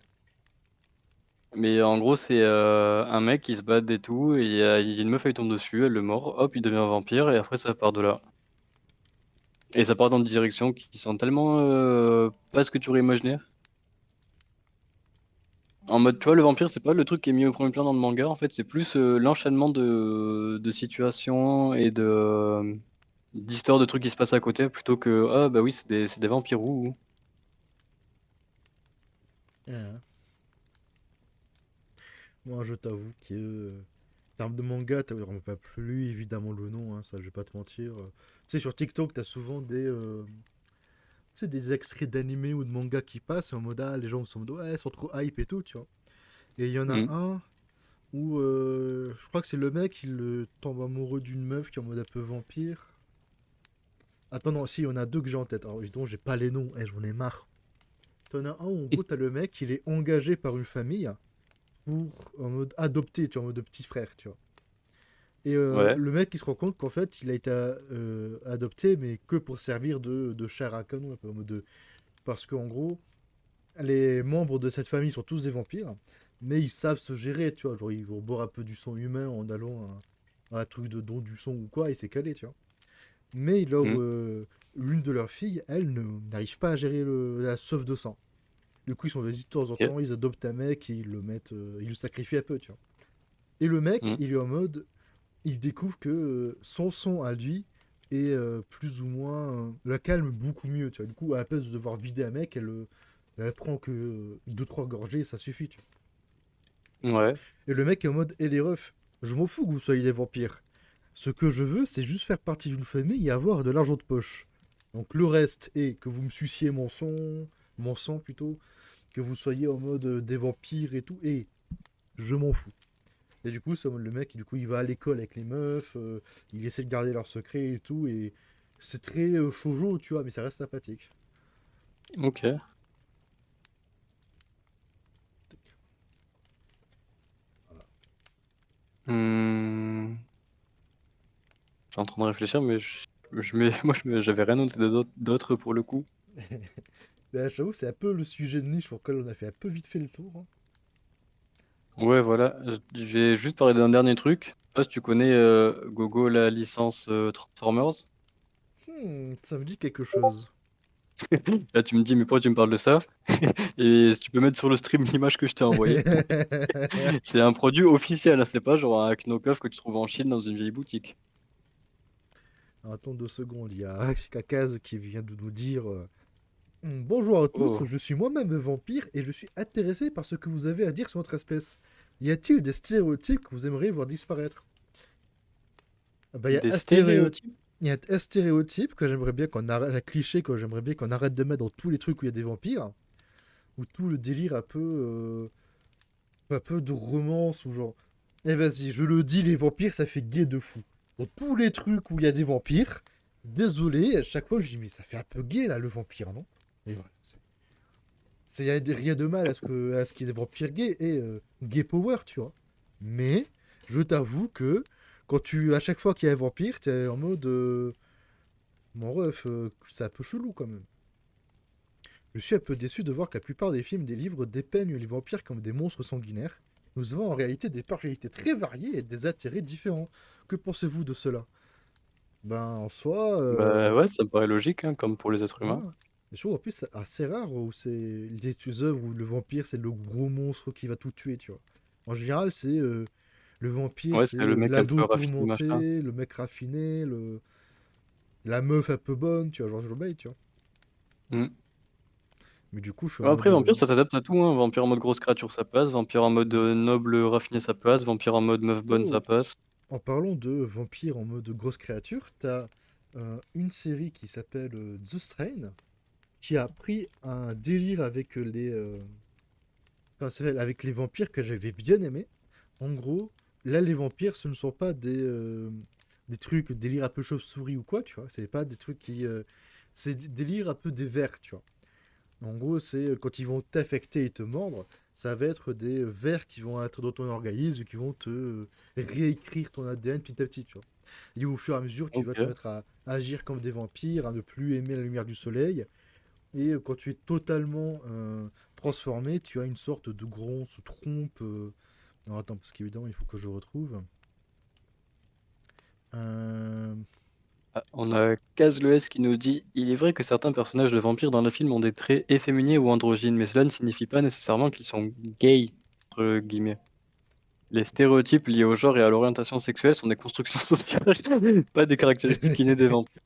mais en gros, c'est un mec qui se bat et tout, et il y a une meuf, elle tombe dessus, elle le mord, hop, il devient un vampire, et après, ça part de là. Et ça part dans des directions qui sont tellement pas ce que tu aurais imaginé. En mode, tu vois, le vampire, c'est pas le truc qui est mis au premier plan dans le manga, en fait, c'est plus l'enchaînement de situations et d'histoires de trucs qui se passent à côté, plutôt que, ah bah oui, c'est des vampires, ouh. Ah, moi, je t'avoue que. En termes de manga, t'as vraiment pas plus évidemment le nom, hein, ça je vais pas te mentir. Tu sais, sur TikTok, t'as souvent tu sais, des extraits d'animés ou de manga qui passent en mode ah, les gens sont en mode ouais, ils sont trop hype et tout, tu vois. Et il y en a Hmm. un où je crois que c'est le mec, il tombe amoureux d'une meuf qui est en mode un peu vampire. Attends, non, si, il y en a deux que j'ai en tête. Alors évidemment, j'ai pas les noms, j'en ai marre. T'en as un où en gros, t'as le mec, il est engagé par une famille pour en mode adopté, tu vois, en mode petit frère, tu vois. Et Ouais. le mec, il se rend compte qu'en fait, il a été adopté, mais que pour servir de chair à canon, un peu en mode parce qu'en gros, les membres de cette famille sont tous des vampires, mais ils savent se gérer, tu vois. Genre, ils vont boire un peu du sang humain en allant à un truc de don du sang ou quoi, et c'est calé, tu vois. Mais Hmm. l'une de leurs filles, elle, n'arrive pas à gérer la sauve de sang. Du coup, ils sont vas-y de temps en Ok. temps, ils adoptent un mec et ils le sacrifient un peu, tu vois. Et le mec, Hmm. il est en mode, il découvre que son sang à lui est plus ou moins la calme beaucoup mieux, tu vois. Du coup, à la place de devoir vider un mec, elle prend que deux trois gorgées et ça suffit, tu vois. Ouais. Et le mec est en mode, et les refs, je m'en fous que vous soyez des vampires. Ce que je veux, c'est juste faire partie d'une famille et avoir de l'argent de poche. Donc le reste est que vous me suciez mon sang plutôt, que vous soyez en mode des vampires et tout, et je m'en fous. Et du coup, le mec, du coup, il va à l'école avec les meufs, il essaie de garder leurs secrets et tout, et c'est très shoujo, tu vois, mais ça reste sympathique. Ok. Voilà. Hmm. Je suis en train de réfléchir, mais j'avais rien noté d'autre pour le coup. Ben, j'avoue, c'est un peu le sujet de niche sur lequel on a fait un peu vite fait le tour, hein. Ouais, voilà. Je vais juste parler d'un dernier truc. Je sais pas si tu connais Gogo, la licence Transformers. Ça me dit quelque chose. Là, tu me dis, mais pourquoi tu me parles de ça? Et si tu peux mettre sur le stream l'image que je t'ai envoyée. C'est un produit officiel, hein, c'est pas genre un knock-off que tu trouves en Chine dans une vieille boutique. Alors, attends 2 secondes, il y a Kakaz qui vient de nous dire bonjour à tous, Oh, je suis moi-même vampire et je suis intéressé par ce que vous avez à dire sur notre espèce. Y a-t-il des stéréotypes que vous aimeriez voir disparaître? Ah bah, des stéréotypes? il y a un stéréotype que j'aimerais bien qu'on arrête, un cliché que j'aimerais bien qu'on arrête de mettre dans tous les trucs où il y a des vampires, ou tout le délire un peu de romance ou genre. Eh vas-y, je le dis, les vampires, ça fait gay de fou. Dans tous les trucs où il y a des vampires, désolé, à chaque fois je dis mais ça fait un peu gay là le vampire, non? Et voilà, y a rien de mal à ce qu'il y ait des vampires gays et gay power, tu vois. Mais je t'avoue que à chaque fois qu'il y a un vampire, t'es en mode mon ref, c'est un peu chelou quand même. Je suis un peu déçu de voir que la plupart des films, des livres dépeignent les vampires comme des monstres sanguinaires. Nous avons en réalité des personnalités très variées et des intérêts différents. Que pensez-vous de cela? Ben, en soi, Bah ouais, ça me paraît logique, hein, comme pour les êtres ouais. humains. Je trouve en plus c'est assez rare où c'est les œuvres où le vampire c'est le gros monstre qui va tout tuer, tu vois. En général, c'est le vampire, Ouais, c'est c'est le mec un peu l'ado raffiné, machin. tourmenté, le mec raffiné, la meuf un peu bonne, tu vois, genre le bail, tu vois. Hmm. Mais du coup, je suis en Ouais, mode après, vampire, ça s'adapte à tout, hein. Vampire en mode grosse créature, ça passe. Vampire en mode noble raffiné, ça passe. Vampire en mode meuf bonne, ça oh, passe. en parlant de vampires en mode grosse créature, t'as une série qui s'appelle The Strain, qui a pris un délire avec comment ça s'appelle, avec les vampires que j'avais bien aimé. En gros, là, les vampires, ce ne sont pas des trucs délire un peu chauve-souris ou quoi, tu vois. C'est pas des trucs qui. C'est des délires un peu des vers, tu vois. En gros, c'est quand ils vont t'affecter et te mordre, ça va être des vers qui vont être dans ton organisme, qui vont te réécrire ton ADN petit à petit, tu vois. Et au fur et à mesure, tu vas te Ok. mettre à agir comme des vampires, à ne plus aimer la lumière du soleil. Et quand tu es totalement transformé, tu as une sorte de grosse trompe. Alors attends, parce qu'évidemment, il faut que je retrouve. Euh, Ah, on a Kazles qui nous dit: «Il est vrai que certains personnages de vampires dans le film ont des traits efféminés ou androgynes, mais cela ne signifie pas nécessairement qu'ils sont "gays" entre guillemets. Les stéréotypes liés au genre et à l'orientation sexuelle sont des constructions sociales, pas des caractéristiques innées des vampires.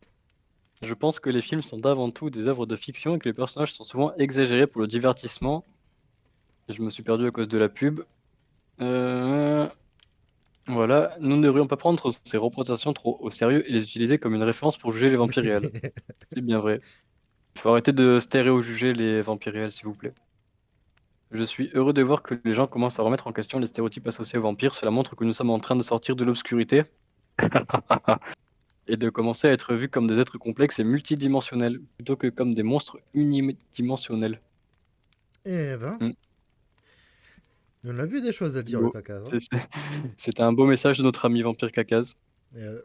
Je pense que les films sont avant tout des œuvres de fiction et que les personnages sont souvent exagérés pour le divertissement». Je me suis perdu à cause de la pub. Heu, voilà, nous ne devrions pas prendre ces représentations trop au sérieux et les utiliser comme une référence pour juger les vampires réels. C'est bien vrai. Il faut arrêter de stéréo-juger les vampires réels, s'il vous plaît. Je suis heureux de voir que les gens commencent à remettre en question les stéréotypes associés aux vampires. Cela montre que nous sommes en train de sortir de l'obscurité et de commencer à être vus comme des êtres complexes et multidimensionnels, plutôt que comme des monstres unidimensionnels. Eh ben, Mm. on a vu des choses à C'est dire, le beau. caca, hein. C'était un beau message de notre ami vampire Cacaz. Euh,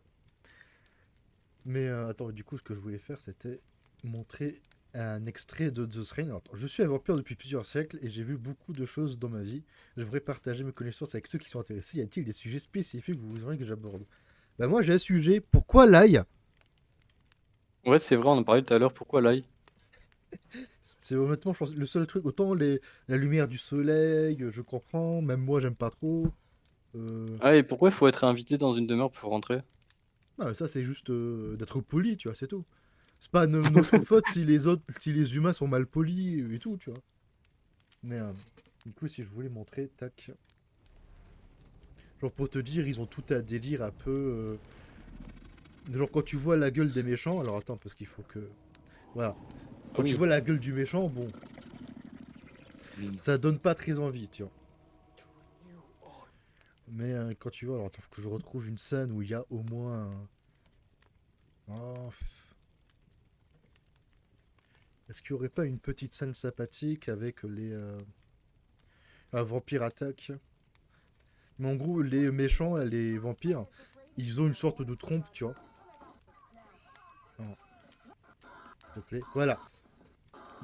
mais attends, du coup, ce que je voulais faire, c'était montrer un extrait de The Strain. Alors, attends, je suis un vampire depuis plusieurs siècles et j'ai vu beaucoup de choses dans ma vie. J'aimerais partager mes connaissances avec ceux qui sont intéressés. Y a-t-il des sujets spécifiques que vous aimeriez que j'aborde? Bah moi, j'ai un sujet. Pourquoi l'ail? Ouais, c'est vrai, on en parlait tout à l'heure. Pourquoi l'ail? C'est honnêtement, je pense, le seul truc. Autant la lumière du soleil, je comprends. Même moi, j'aime pas trop. Euh, Ah, et pourquoi il faut être invité dans une demeure pour rentrer? Non, mais ça, c'est juste d'être poli, tu vois, c'est tout. C'est pas notre faute si les autres, si les humains sont mal polis et tout, tu vois. Mais du coup, si je voulais montrer, tac. Genre pour te dire, ils ont tout un délire un peu. Genre quand tu vois la gueule des méchants, alors attends, parce qu'il faut que. Voilà. Ah Quand tu oui. vois la gueule du méchant, bon, Mm. ça donne pas très envie, tu vois. Mais quand tu vois, alors attends, faut que je retrouve une scène où il y a au moins. Oh, est-ce qu'il y aurait pas une petite scène sympathique avec un vampire attaque? Mais en gros, les méchants, là, les vampires, ils ont une sorte de trompe, tu vois. Non, s'il te plaît. Voilà.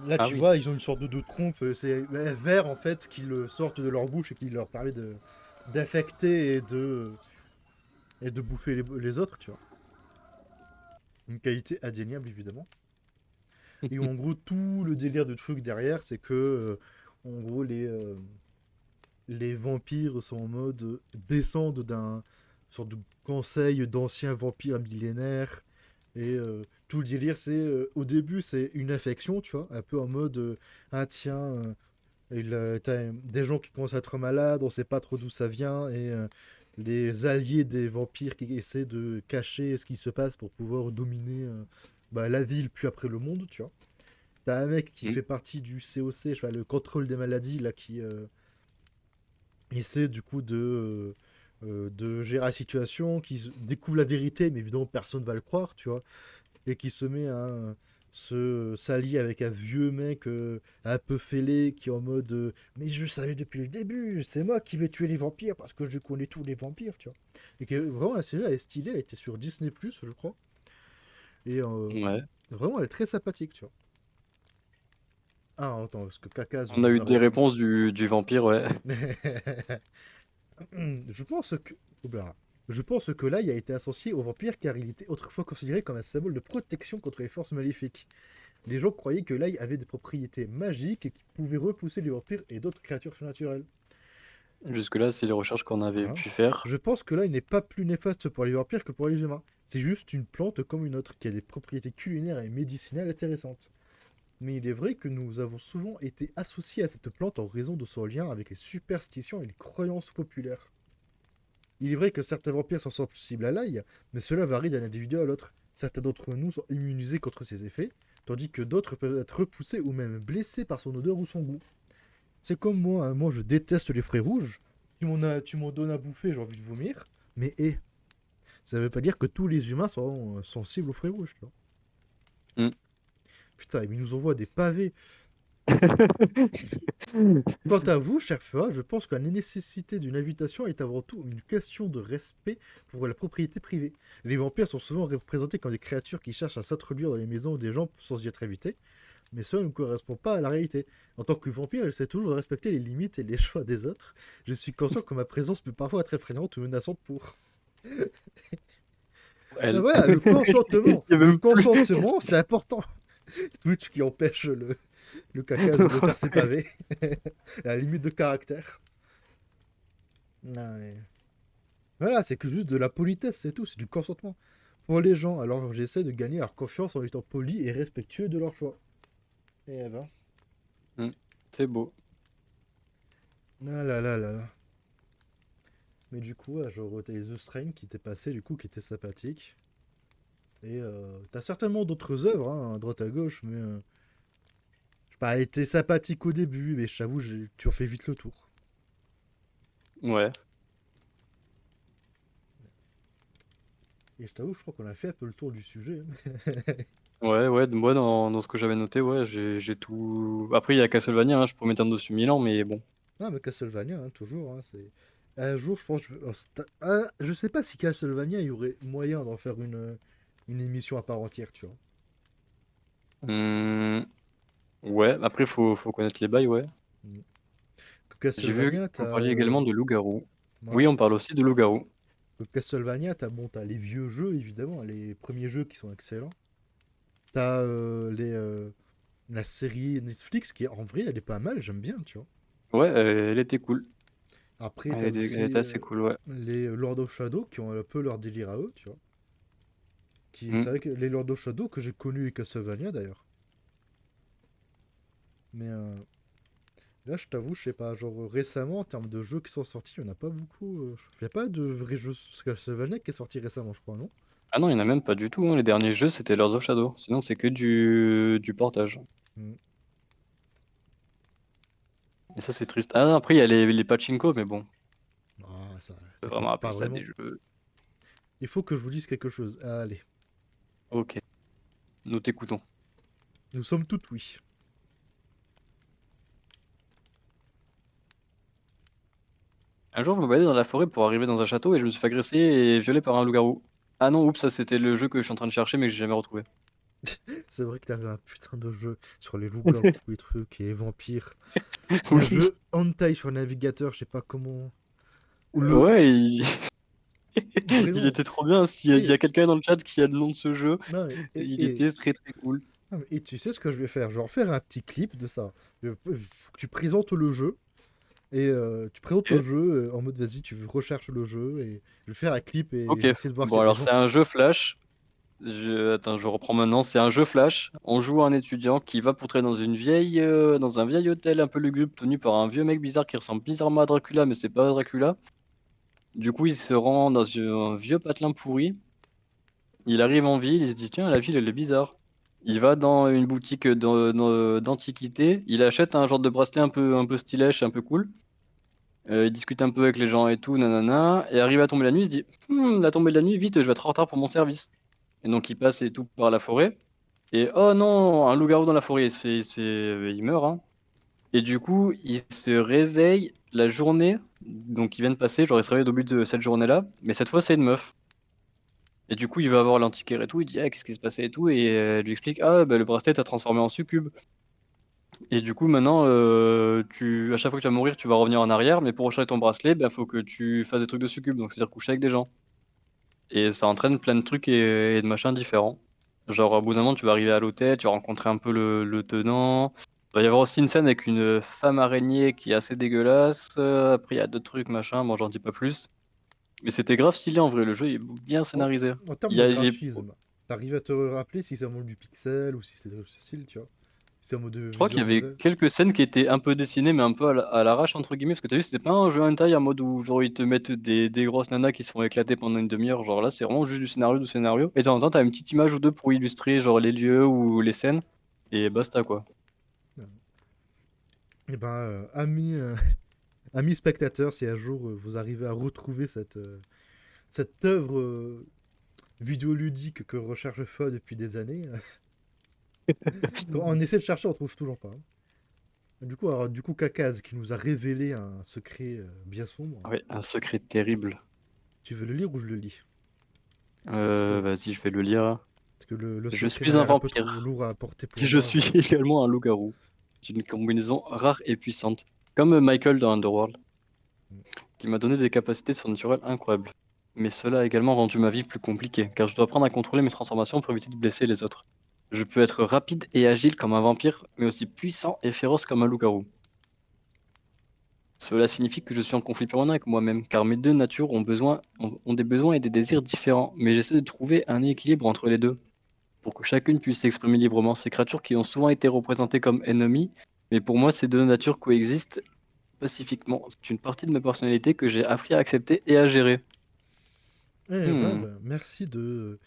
Là, Ah tu oui. vois, ils ont une sorte de trompe. C'est un verre, en fait, qui le sortent de leur bouche et qui leur permet d'affecter et de bouffer les autres, tu vois. Une qualité indéniable, évidemment. Et en gros, tout le délire de truc derrière, c'est que, en gros, les vampires sont en mode descendent d'un sorte de conseil d'anciens vampires millénaires. Et tout le délire, c'est au début, c'est une infection, tu vois, un peu en mode ah tiens, t'as des gens qui commencent à être malades, on sait pas trop d'où ça vient, et les alliés des vampires qui essaient de cacher ce qui se passe pour pouvoir dominer bah, la ville, puis après le monde, tu vois. T'as un mec qui Mm. fait partie du COC, je sais pas, le contrôle des maladies, là, qui essaie du coup de gérer la situation, découvre la vérité, mais évidemment personne va le croire, tu vois, et qui se met à se s'allier avec un vieux mec un peu fêlé qui est en mode mais je savais depuis le début, c'est moi qui vais tuer les vampires parce que je connais tous les vampires, tu vois. Et que vraiment la série elle est stylée, elle était sur Disney+, je crois, et Ouais. vraiment elle est très sympathique, tu vois. Ah attends, parce que Kakaz On a nous eu a des répondu. réponses du vampire, ouais. Je pense que. Oula. Je pense que l'ail a été associé au vampire car il était autrefois considéré comme un symbole de protection contre les forces maléfiques. Les gens croyaient que l'ail avait des propriétés magiques et qu'il pouvait repousser les vampires et d'autres créatures surnaturelles. Jusque-là, c'est les recherches qu'on avait Hein. pu faire. Je pense que l'ail n'est pas plus néfaste pour les vampires que pour les humains. C'est juste une plante comme une autre qui a des propriétés culinaires et médicinales intéressantes. Mais il est vrai que nous avons souvent été associés à cette plante en raison de son lien avec les superstitions et les croyances populaires. Il est vrai que certains vampires sont sensibles à l'ail, mais cela varie d'un individu à l'autre. Certains d'entre nous sont immunisés contre ses effets, tandis que d'autres peuvent être repoussés ou même blessés par son odeur ou son goût. C'est comme moi, hein, moi je déteste les fruits rouges. Tu m'en donnes à bouffer, j'ai envie de vomir. Mais ça veut pas dire que tous les humains sont sensibles aux fruits rouges, tu vois. Mm. Putain, ils nous envoient des pavés. Quant à vous, cher Fea, je pense que la nécessité d'une invitation est avant tout une question de respect pour la propriété privée. Les vampires sont souvent représentés comme des créatures qui cherchent à s'introduire dans les maisons des gens sans y être invités, mais cela ne correspond pas à la réalité. En tant que vampire, j'essaie toujours de respecter les limites et les choix des autres. Je suis conscient que ma présence peut parfois être effrayante ou menaçante pour... Ah Elle. voilà, le consentement. Il y a Le même plus. consentement, c'est important. Twitch qui empêche le caca de faire ses pavés. À la limite de caractère. Ah ouais. Voilà, c'est que juste de la politesse, c'est tout, c'est du consentement. Pour les gens, alors j'essaie de gagner leur confiance en étant poli et respectueux de leur choix. Et ben. Mm. C'est beau. Ah là là là là. Mais du coup, genre, t'as les The Strain qui t'est passé, du coup, qui était sympathique. Et t'as certainement d'autres œuvres, hein, à droite à gauche, mais... je sais pas, elle était sympathique au début, mais je t'avoue, tu en fais vite le tour. Ouais. Et je t'avoue, je crois qu'on a fait un peu le tour du sujet, hein. Ouais, ouais, moi dans ce que j'avais noté, ouais, j'ai tout. Après, il y a Castlevania, hein, je pourrais m'étendre dessus 1000 ans, mais bon. Ah, mais Castlevania, hein, toujours, hein, c'est... Un jour, je pense... je sais pas si Castlevania, il y aurait moyen d'en faire une émission à part entière, tu vois. Hum, ouais, après, faut connaître les bails, ouais. Mm. Que J'ai vu que Castlevania, vous t'as... parliez également de loup-garou. ouais. Oui, on parle aussi de loup-garou. Que Castlevania, t'as les vieux jeux, évidemment, les premiers jeux qui sont excellents. T'as la série Netflix qui, en vrai, elle est pas mal, j'aime bien, tu vois. Ouais, elle était cool. Après, t'as Elle aussi était assez cool, ouais. les Lord of Shadow qui ont un peu leur délire à eux, tu vois. Hum. C'est vrai que les Lord of Shadow que j'ai connus et Castlevania d'ailleurs. Mais là, je t'avoue, je sais pas, genre récemment, en termes de jeux qui sont sortis, il n'y en a pas beaucoup. Il n'y a pas de vrai jeu Castlevania qui est sorti récemment, je crois, non? Ah non, il y en a même pas du tout, hein. Les derniers jeux, c'était Lords of Shadow. Sinon, c'est que du portage. Hmm. Et ça, c'est triste. Ah non, après, il y a les pachinko, mais bon, Ah, on peut ça vraiment compte appeler pas ça des vraiment. jeux. Il faut que je vous dise quelque chose. Allez, Ok, nous t'écoutons. nous sommes tout oui. Un jour, je me baladais dans la forêt pour arriver dans un château et je me suis fait agresser et violer par un loup-garou. Ah non, oups, ça c'était le jeu que je suis en train de chercher mais que j'ai jamais retrouvé. C'est vrai que t'avais un putain de jeu sur les loups-garous, les trucs et les vampires. Un Oui. jeu hentai sur navigateur, je sais pas comment. Ou le. Ouais, il Vraiment. était trop bien. S'il y Et. a quelqu'un dans le chat qui a le nom de ce jeu, Non, il était très très cool. et tu sais ce que je vais faire? Je vais en faire un petit clip de ça. Il faut que tu présentes le jeu. Et tu présentes le Ok. jeu en mode vas-y, tu recherches le jeu. Et je vais faire un clip et Ok. essayer de voir s'il Bon y a des alors gens. c'est un jeu Flash. Attends, je reprends maintenant. C'est un jeu Flash. On joue un étudiant qui va pour travailler dans un vieil hôtel un peu lugubre tenu par un vieux mec bizarre qui ressemble bizarrement à Dracula, mais c'est pas Dracula. Du coup, il se rend dans un vieux patelin pourri. Il arrive en ville, il se dit tiens, la ville elle est bizarre. Il va dans une boutique d'antiquité, il achète un genre de bracelet un peu stylèche, un peu cool. Il discute un peu avec les gens et tout, nanana. Et arrive à tomber la nuit, il se dit la tombée de la nuit, vite, je vais être en retard pour mon service. Et donc il passe et tout par la forêt. Et oh non, un loup-garou dans la forêt, il meurt, hein. Et du coup, il se réveille la journée, donc il vient de passer, genre il se réveille au but de cette journée-là, mais cette fois c'est une meuf. Et du coup, il va voir l'antiquaire et tout, il dit ah, qu'est-ce qui se passait et tout, et elle lui explique ah, bah, le bracelet t'a transformé en succube. Et du coup, maintenant, à chaque fois que tu vas mourir, tu vas revenir en arrière, mais pour recharger ton bracelet, bah, faut que tu fasses des trucs de succube, donc c'est-à-dire coucher avec des gens. Et ça entraîne plein de trucs et de machins différents. Genre, au bout d'un moment, tu vas arriver à l'hôtel, tu vas rencontrer un peu le tenant. Il va y avoir aussi une scène avec une femme araignée qui est assez dégueulasse. Après, il y a d'autres trucs, machin, bon, j'en dis pas plus. Mais c'était grave stylé en vrai, le jeu est bien En, scénarisé. en termes Il y de a, graphisme, t'arrives à te rappeler si ça manque du pixel ou si c'est de ce style, tu vois. C'est en mode Je crois qu'il y visual avait novel. quelques scènes qui étaient un peu dessinées, mais un peu à l'arrache, entre guillemets, parce que t'as vu, c'était pas un jeu hentai en mode où genre ils te mettent des grosses nanas qui se font éclater pendant une demi-heure. Genre là, c'est vraiment juste du scénario. Et de temps en temps, t'as une petite image ou deux pour illustrer genre les lieux ou les scènes. Et basta quoi. Et ben, amis spectateurs, si un jour vous arrivez à retrouver cette œuvre vidéoludique que recherche FA depuis des années, on essaie de chercher, on trouve toujours pas, hein. Du coup, Kakaz qui nous a révélé un secret bien sombre. Ouais, un secret terrible. Tu veux le lire ou je le lis? Parce que, Vas-y, je vais le lire. parce que le Je secret m'a suis un l'air un peu trop vampire. lourd à porter pour Je moi. suis également un loup-garou. C'est une combinaison rare et puissante. Comme Michael dans Underworld, qui m'a donné des capacités surnaturelles incroyables. Mais cela a également rendu ma vie plus compliquée, car je dois apprendre à contrôler mes transformations pour éviter de blesser les autres. Je peux être rapide et agile comme un vampire, mais aussi puissant et féroce comme un loup-garou. Cela signifie que je suis en conflit permanent avec moi-même, car mes deux natures ont des besoins et des désirs différents, mais j'essaie de trouver un équilibre entre les deux, pour que chacune puisse s'exprimer librement. Ces créatures qui ont souvent été représentées comme ennemies, mais pour moi ces deux natures coexistent pacifiquement. C'est une partie de ma personnalité que j'ai appris à accepter et à gérer. Eh ben, Hmm. ben, merci de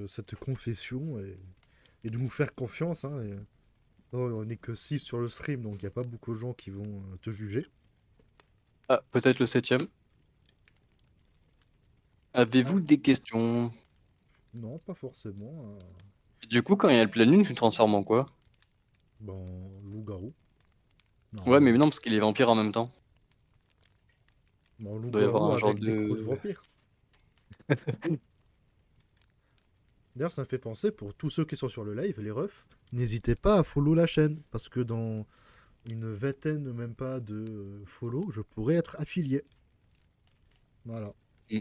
cette confession et de nous faire confiance, hein, on n'est que 6 sur le stream, donc il n'y a pas beaucoup de gens qui vont te juger. Ah, peut-être le septième. Ah, Avez-vous des questions? non, pas forcément. Du coup, quand il y a le pleine lune, tu te transformes en quoi? Bon, loup-garou, Ouais, mais normalement. non, parce qu'il est vampire en même temps. Bon, Il doit y avoir loup-garou un genre avec des crocs de de... vampire. D'ailleurs, ça me fait penser, pour tous ceux qui sont sur le live, les refs, n'hésitez pas à follow la chaîne, parce que dans une vingtaine, même pas de follow, je pourrais être affilié. Voilà. Hmm.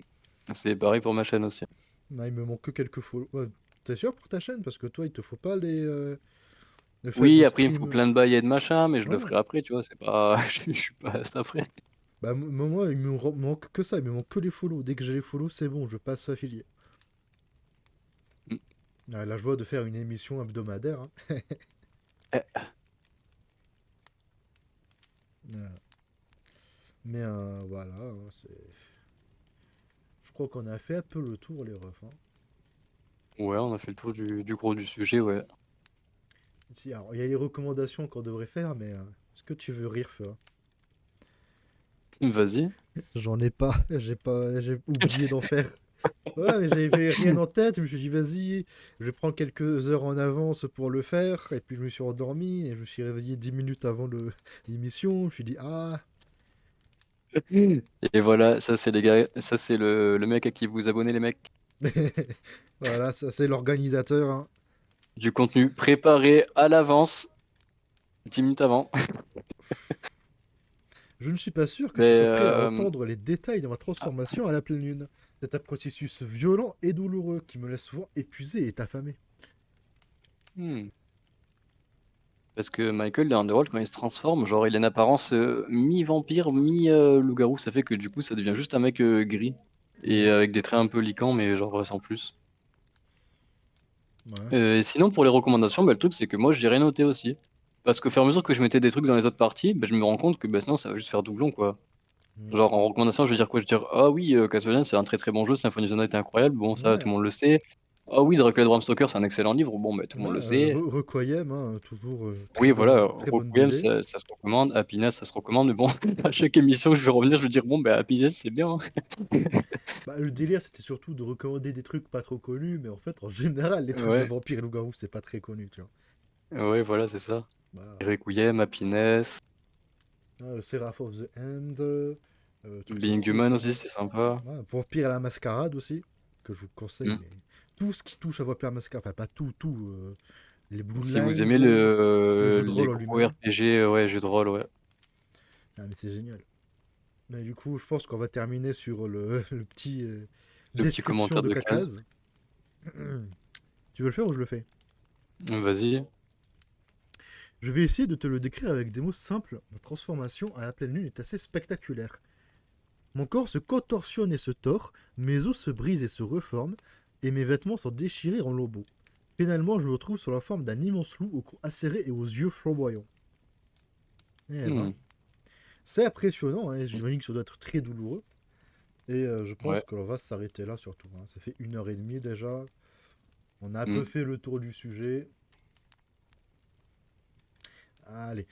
C'est pareil pour ma chaîne aussi. Là, il me manque que quelques follow. Ouais, t'es sûr pour ta chaîne? Parce que toi, il te faut pas le fait Oui, de après, il me faut stream. plein de bails et de machin, mais je le Ouais. ferai après, tu vois, c'est pas... je suis pas à ça après. Bah, moi, il me manque que ça, il me manque que les follow. Dès que j'ai les follow, c'est bon, je passe affilié. Hmm. Ah, la joie de faire une émission hebdomadaire, hein. Eh, Voilà. Mais voilà, hein, je crois qu'on a fait un peu le tour, les refs, hein. ouais, on a fait le tour du gros du sujet, ouais. Si, alors, il y a les recommandations qu'on devrait faire, mais est-ce que tu veux rire, Feu? Vas-y. J'en ai pas, j'ai oublié d'en faire. Ouais, mais j'avais rien en tête, je me suis dit, vas-y, je vais prendre quelques heures en avance pour le faire, et puis je me suis endormi, et je me suis réveillé 10 minutes avant l'émission, je me suis dit, ah, Et voilà, ça c'est les gars, ça c'est le mec à qui vous abonnez les mecs. voilà, ça c'est l'organisateur, hein. Du contenu préparé à l'avance, 10 minutes avant. Je ne suis pas sûr que tu Mais sois prêt à entendre les détails de ma ah, transformation à la pleine lune. C'est un processus violent et douloureux qui me laisse souvent épuisé et affamé. hmm. Parce que Michael dans Underworld, quand il se transforme, genre il a une apparence mi-vampire, mi-loup-garou, ça fait que du coup ça devient juste un mec gris. Et Mhm. avec des traits un peu liquants, mais genre sans plus. Ouais. Et sinon, pour les recommandations, bah, le truc c'est que moi j'ai rien noté aussi. Parce qu'au fur et à mesure que je mettais des trucs dans les autres parties, bah, je me rends compte que bah, sinon ça va juste faire doublon quoi. Mhm. Genre en recommandation, je vais dire quoi? Je vais dire ah oui, Castlevania c'est un très très bon jeu, Symphony of the Night est incroyable, bon ça tout Ouais, le monde le sait. Ah oui, Dracula de Bram Stoker c'est un excellent livre, bon bah tout le ouais, monde le sait. Requiem, hein, toujours Oui voilà, très bonne Requiem BD. ça se recommande, Happiness ça se recommande, mais bon à chaque émission je vais revenir, je vais dire bon bah Happiness c'est bien, hein. Bah, le délire, c'était surtout de recommander des trucs pas trop connus, mais en fait, en général, les trucs de Ouais, vampires et loup-garou, c'est pas très connu, tu vois. ouais voilà c'est ça. Voilà. Requiem, Happiness, Seraph of the End, tous ces Being Human trucs-là. aussi c'est sympa. Ouais, Vampire à la mascarade aussi, que je vous conseille, Mm. mais tout ce qui touche à Vampire à la mascarade, enfin pas tout, les Si vous Bloodlines, aimez le jeu de les rôle en gros lui-même. RPG, ouais jeux de rôle, ouais. Ah, mais c'est génial. Mais du coup, je pense qu'on va terminer sur le petit Le petit description commentaire de de case. Kakaz. Tu veux le faire ou je le fais? Vas-y. Je vais essayer de te le décrire avec des mots simples. Ma transformation à la pleine lune est assez spectaculaire. Mon corps se contorsionne et se tord, mes os se brisent et se reforment, et mes vêtements sont déchirés en lambeaux. Finalement, je me retrouve sous la forme d'un immense loup au cou acéré et aux yeux flamboyants. Eh ben, Hmm. c'est impressionnant, hein, j'imagine que ça doit être très douloureux. Et je pense Ouais. que l'on va s'arrêter là surtout, hein. Ça fait 1 heure et demie déjà. On a un Hmm. peu fait le tour du sujet. Allez.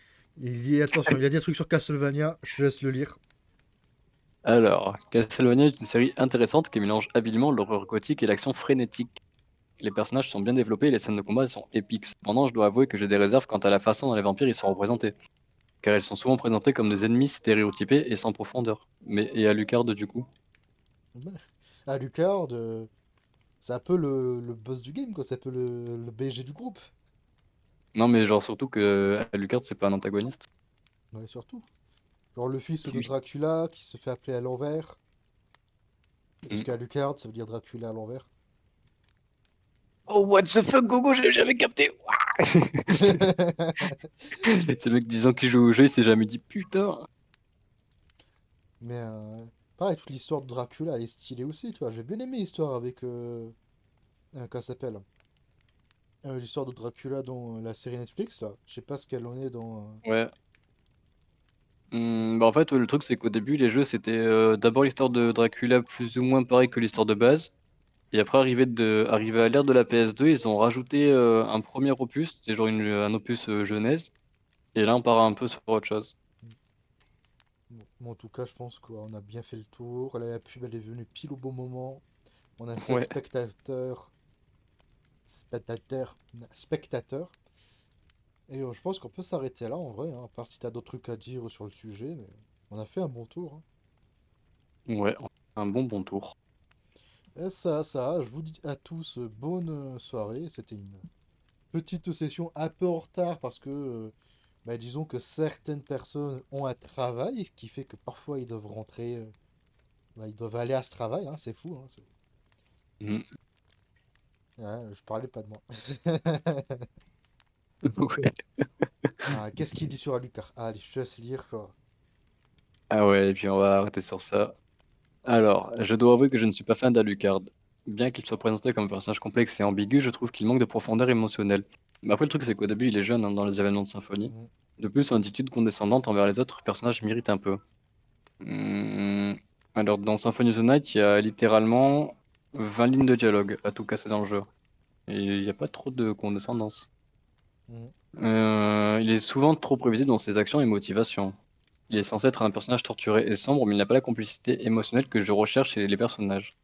Attention, il y a des trucs sur Castlevania, je te laisse le lire. Alors, Castlevania est une série intéressante qui mélange habilement l'horreur gothique et l'action frénétique. Les personnages sont bien développés et les scènes de combat sont épiques. Cependant, je dois avouer que j'ai des réserves quant à la façon dont les vampires y sont représentés, car ils sont souvent présentés comme des ennemis stéréotypés et sans profondeur. Mais et Alucard du coup? Ouais. Alucard, c'est un peu le boss du game, quoi. C'est un peu le BG du groupe. Non, mais genre surtout que Alucard c'est pas un antagoniste. Ouais, surtout. Genre le fils de Oui. Dracula qui se fait appeler à l'envers. Parce Mm. qu'Alucard, ça veut dire Dracula à l'envers. Oh, what the fuck, Gogo, j'avais jamais capté! Ouah. C'est le mec 10 ans qui joue au jeu, il s'est jamais dit putain! Mais pareil, toute l'histoire de Dracula, elle est stylée aussi, tu vois. J'ai bien aimé l'histoire avec. Comment ça s'appelle? L'histoire de Dracula dans la série Netflix, là. Je sais pas ce qu'elle en est dans. Ouais. Bah en fait, le truc c'est qu'au début, les jeux c'était d'abord l'histoire de Dracula plus ou moins pareil que l'histoire de base. Et après, arrivé à l'ère de la PS2, ils ont rajouté un premier opus, c'est genre un opus genèse. Et là, on part un peu sur autre chose. Bon, moi, en tout cas, je pense qu'on a bien fait le tour. Là, la pub, elle est venue pile au bon moment. On a 7 Ouais. spectateurs. Spectateurs. Spectateurs. Et je pense qu'on peut s'arrêter là, en vrai, hein, à part si t'as d'autres trucs à dire sur le sujet. Mais on a fait un bon tour, hein. Ouais, un bon tour. Et ça, je vous dis à tous bonne soirée. C'était une petite session un peu en retard parce que, bah, disons que certaines personnes ont un travail, ce qui fait que parfois ils doivent rentrer, bah, ils doivent aller à ce travail, hein, c'est fou, hein, Mhm. ouais, je parlais pas de moi. Ouais. Ah, qu'est-ce qu'il dit sur Alucard? Ah, allez, je te laisse lire, quoi. Ah ouais, et puis on va arrêter sur ça. Alors, je dois avouer que je ne suis pas fan d'Alucard. Bien qu'il soit présenté comme un personnage complexe et ambigu, je trouve qu'il manque de profondeur émotionnelle. Mais après, le truc, c'est qu'au début, il est jeune hein, dans les événements de Symphonie. Mhm. De plus, son attitude condescendante envers les autres personnages m'irrite un peu. Hmm, Alors, dans Symphony of the Night, il y a littéralement 20 lignes de dialogue à tout casser dans le jeu. Et il n'y a pas trop de condescendance. Mhm. Il est souvent trop prévisible dans ses actions et motivations. Il est censé être un personnage torturé et sombre, mais il n'a pas la complicité émotionnelle que je recherche chez les personnages.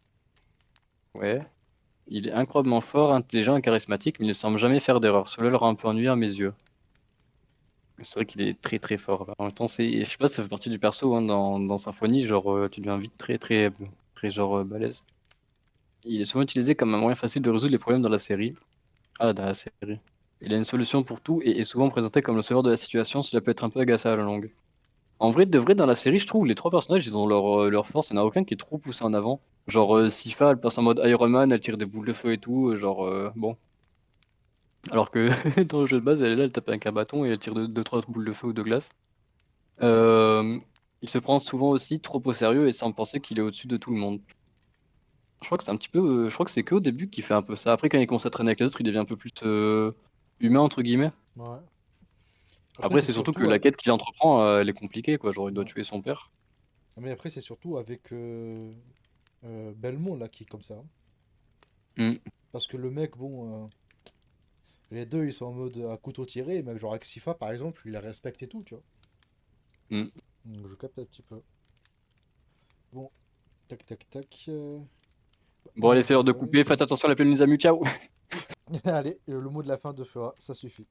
Ouais. Il est incroyablement fort, intelligent et charismatique, mais il ne semble jamais faire d'erreur. Cela l'aura un peu ennuyé à mes yeux. C'est vrai qu'il est très très fort. En même temps, je sais pas, ça fait partie du perso hein, dans Symphonie, genre tu deviens vite très très très genre balèze. Il est souvent utilisé comme un moyen facile de résoudre les problèmes dans la série. Ah, dans la série. Il a une solution pour tout et est souvent présenté comme le sauveur de la situation, cela peut être un peu agaçant à la longue. En vrai, de vrai, dans la série, je trouve les trois personnages, ils ont leur force, il n'y en a aucun qui est trop poussé en avant. Genre, Ouais. Sypha, elle passe en mode Iron Man, elle tire des boules de feu et tout, genre, bon. Alors que dans le jeu de base, elle est là, elle tape avec un bâton et elle tire deux, trois boules de feu ou de glace. Euh, il se prend souvent aussi trop au sérieux et semble penser qu'il est au-dessus de tout le monde. Je crois que c'est un petit peu, je crois que c'est qu'au début qu'il fait un peu ça. Après, quand il commence à traîner avec les autres, il devient un peu plus humain, entre guillemets. Ouais. Après, Après, c'est c'est surtout que surtout, la quête qu'il entreprend, elle est compliquée, quoi. Genre, il doit ouais. tuer son père. Mais après, c'est surtout avec Belmont, là, qui est comme ça, hein. Hmm, Parce que le mec, bon, les deux, ils sont en mode à couteau tiré, même genre avec Sifa, par exemple, il la respecte et tout, tu vois. hmm. Donc, je capte un petit peu. Bon, tac, tac, tac. Bon, allez, On c'est l'heure de va... couper. Faites attention à la plaine des amis. Ciao! Allez, le mot de la fin de Fera, ça suffit.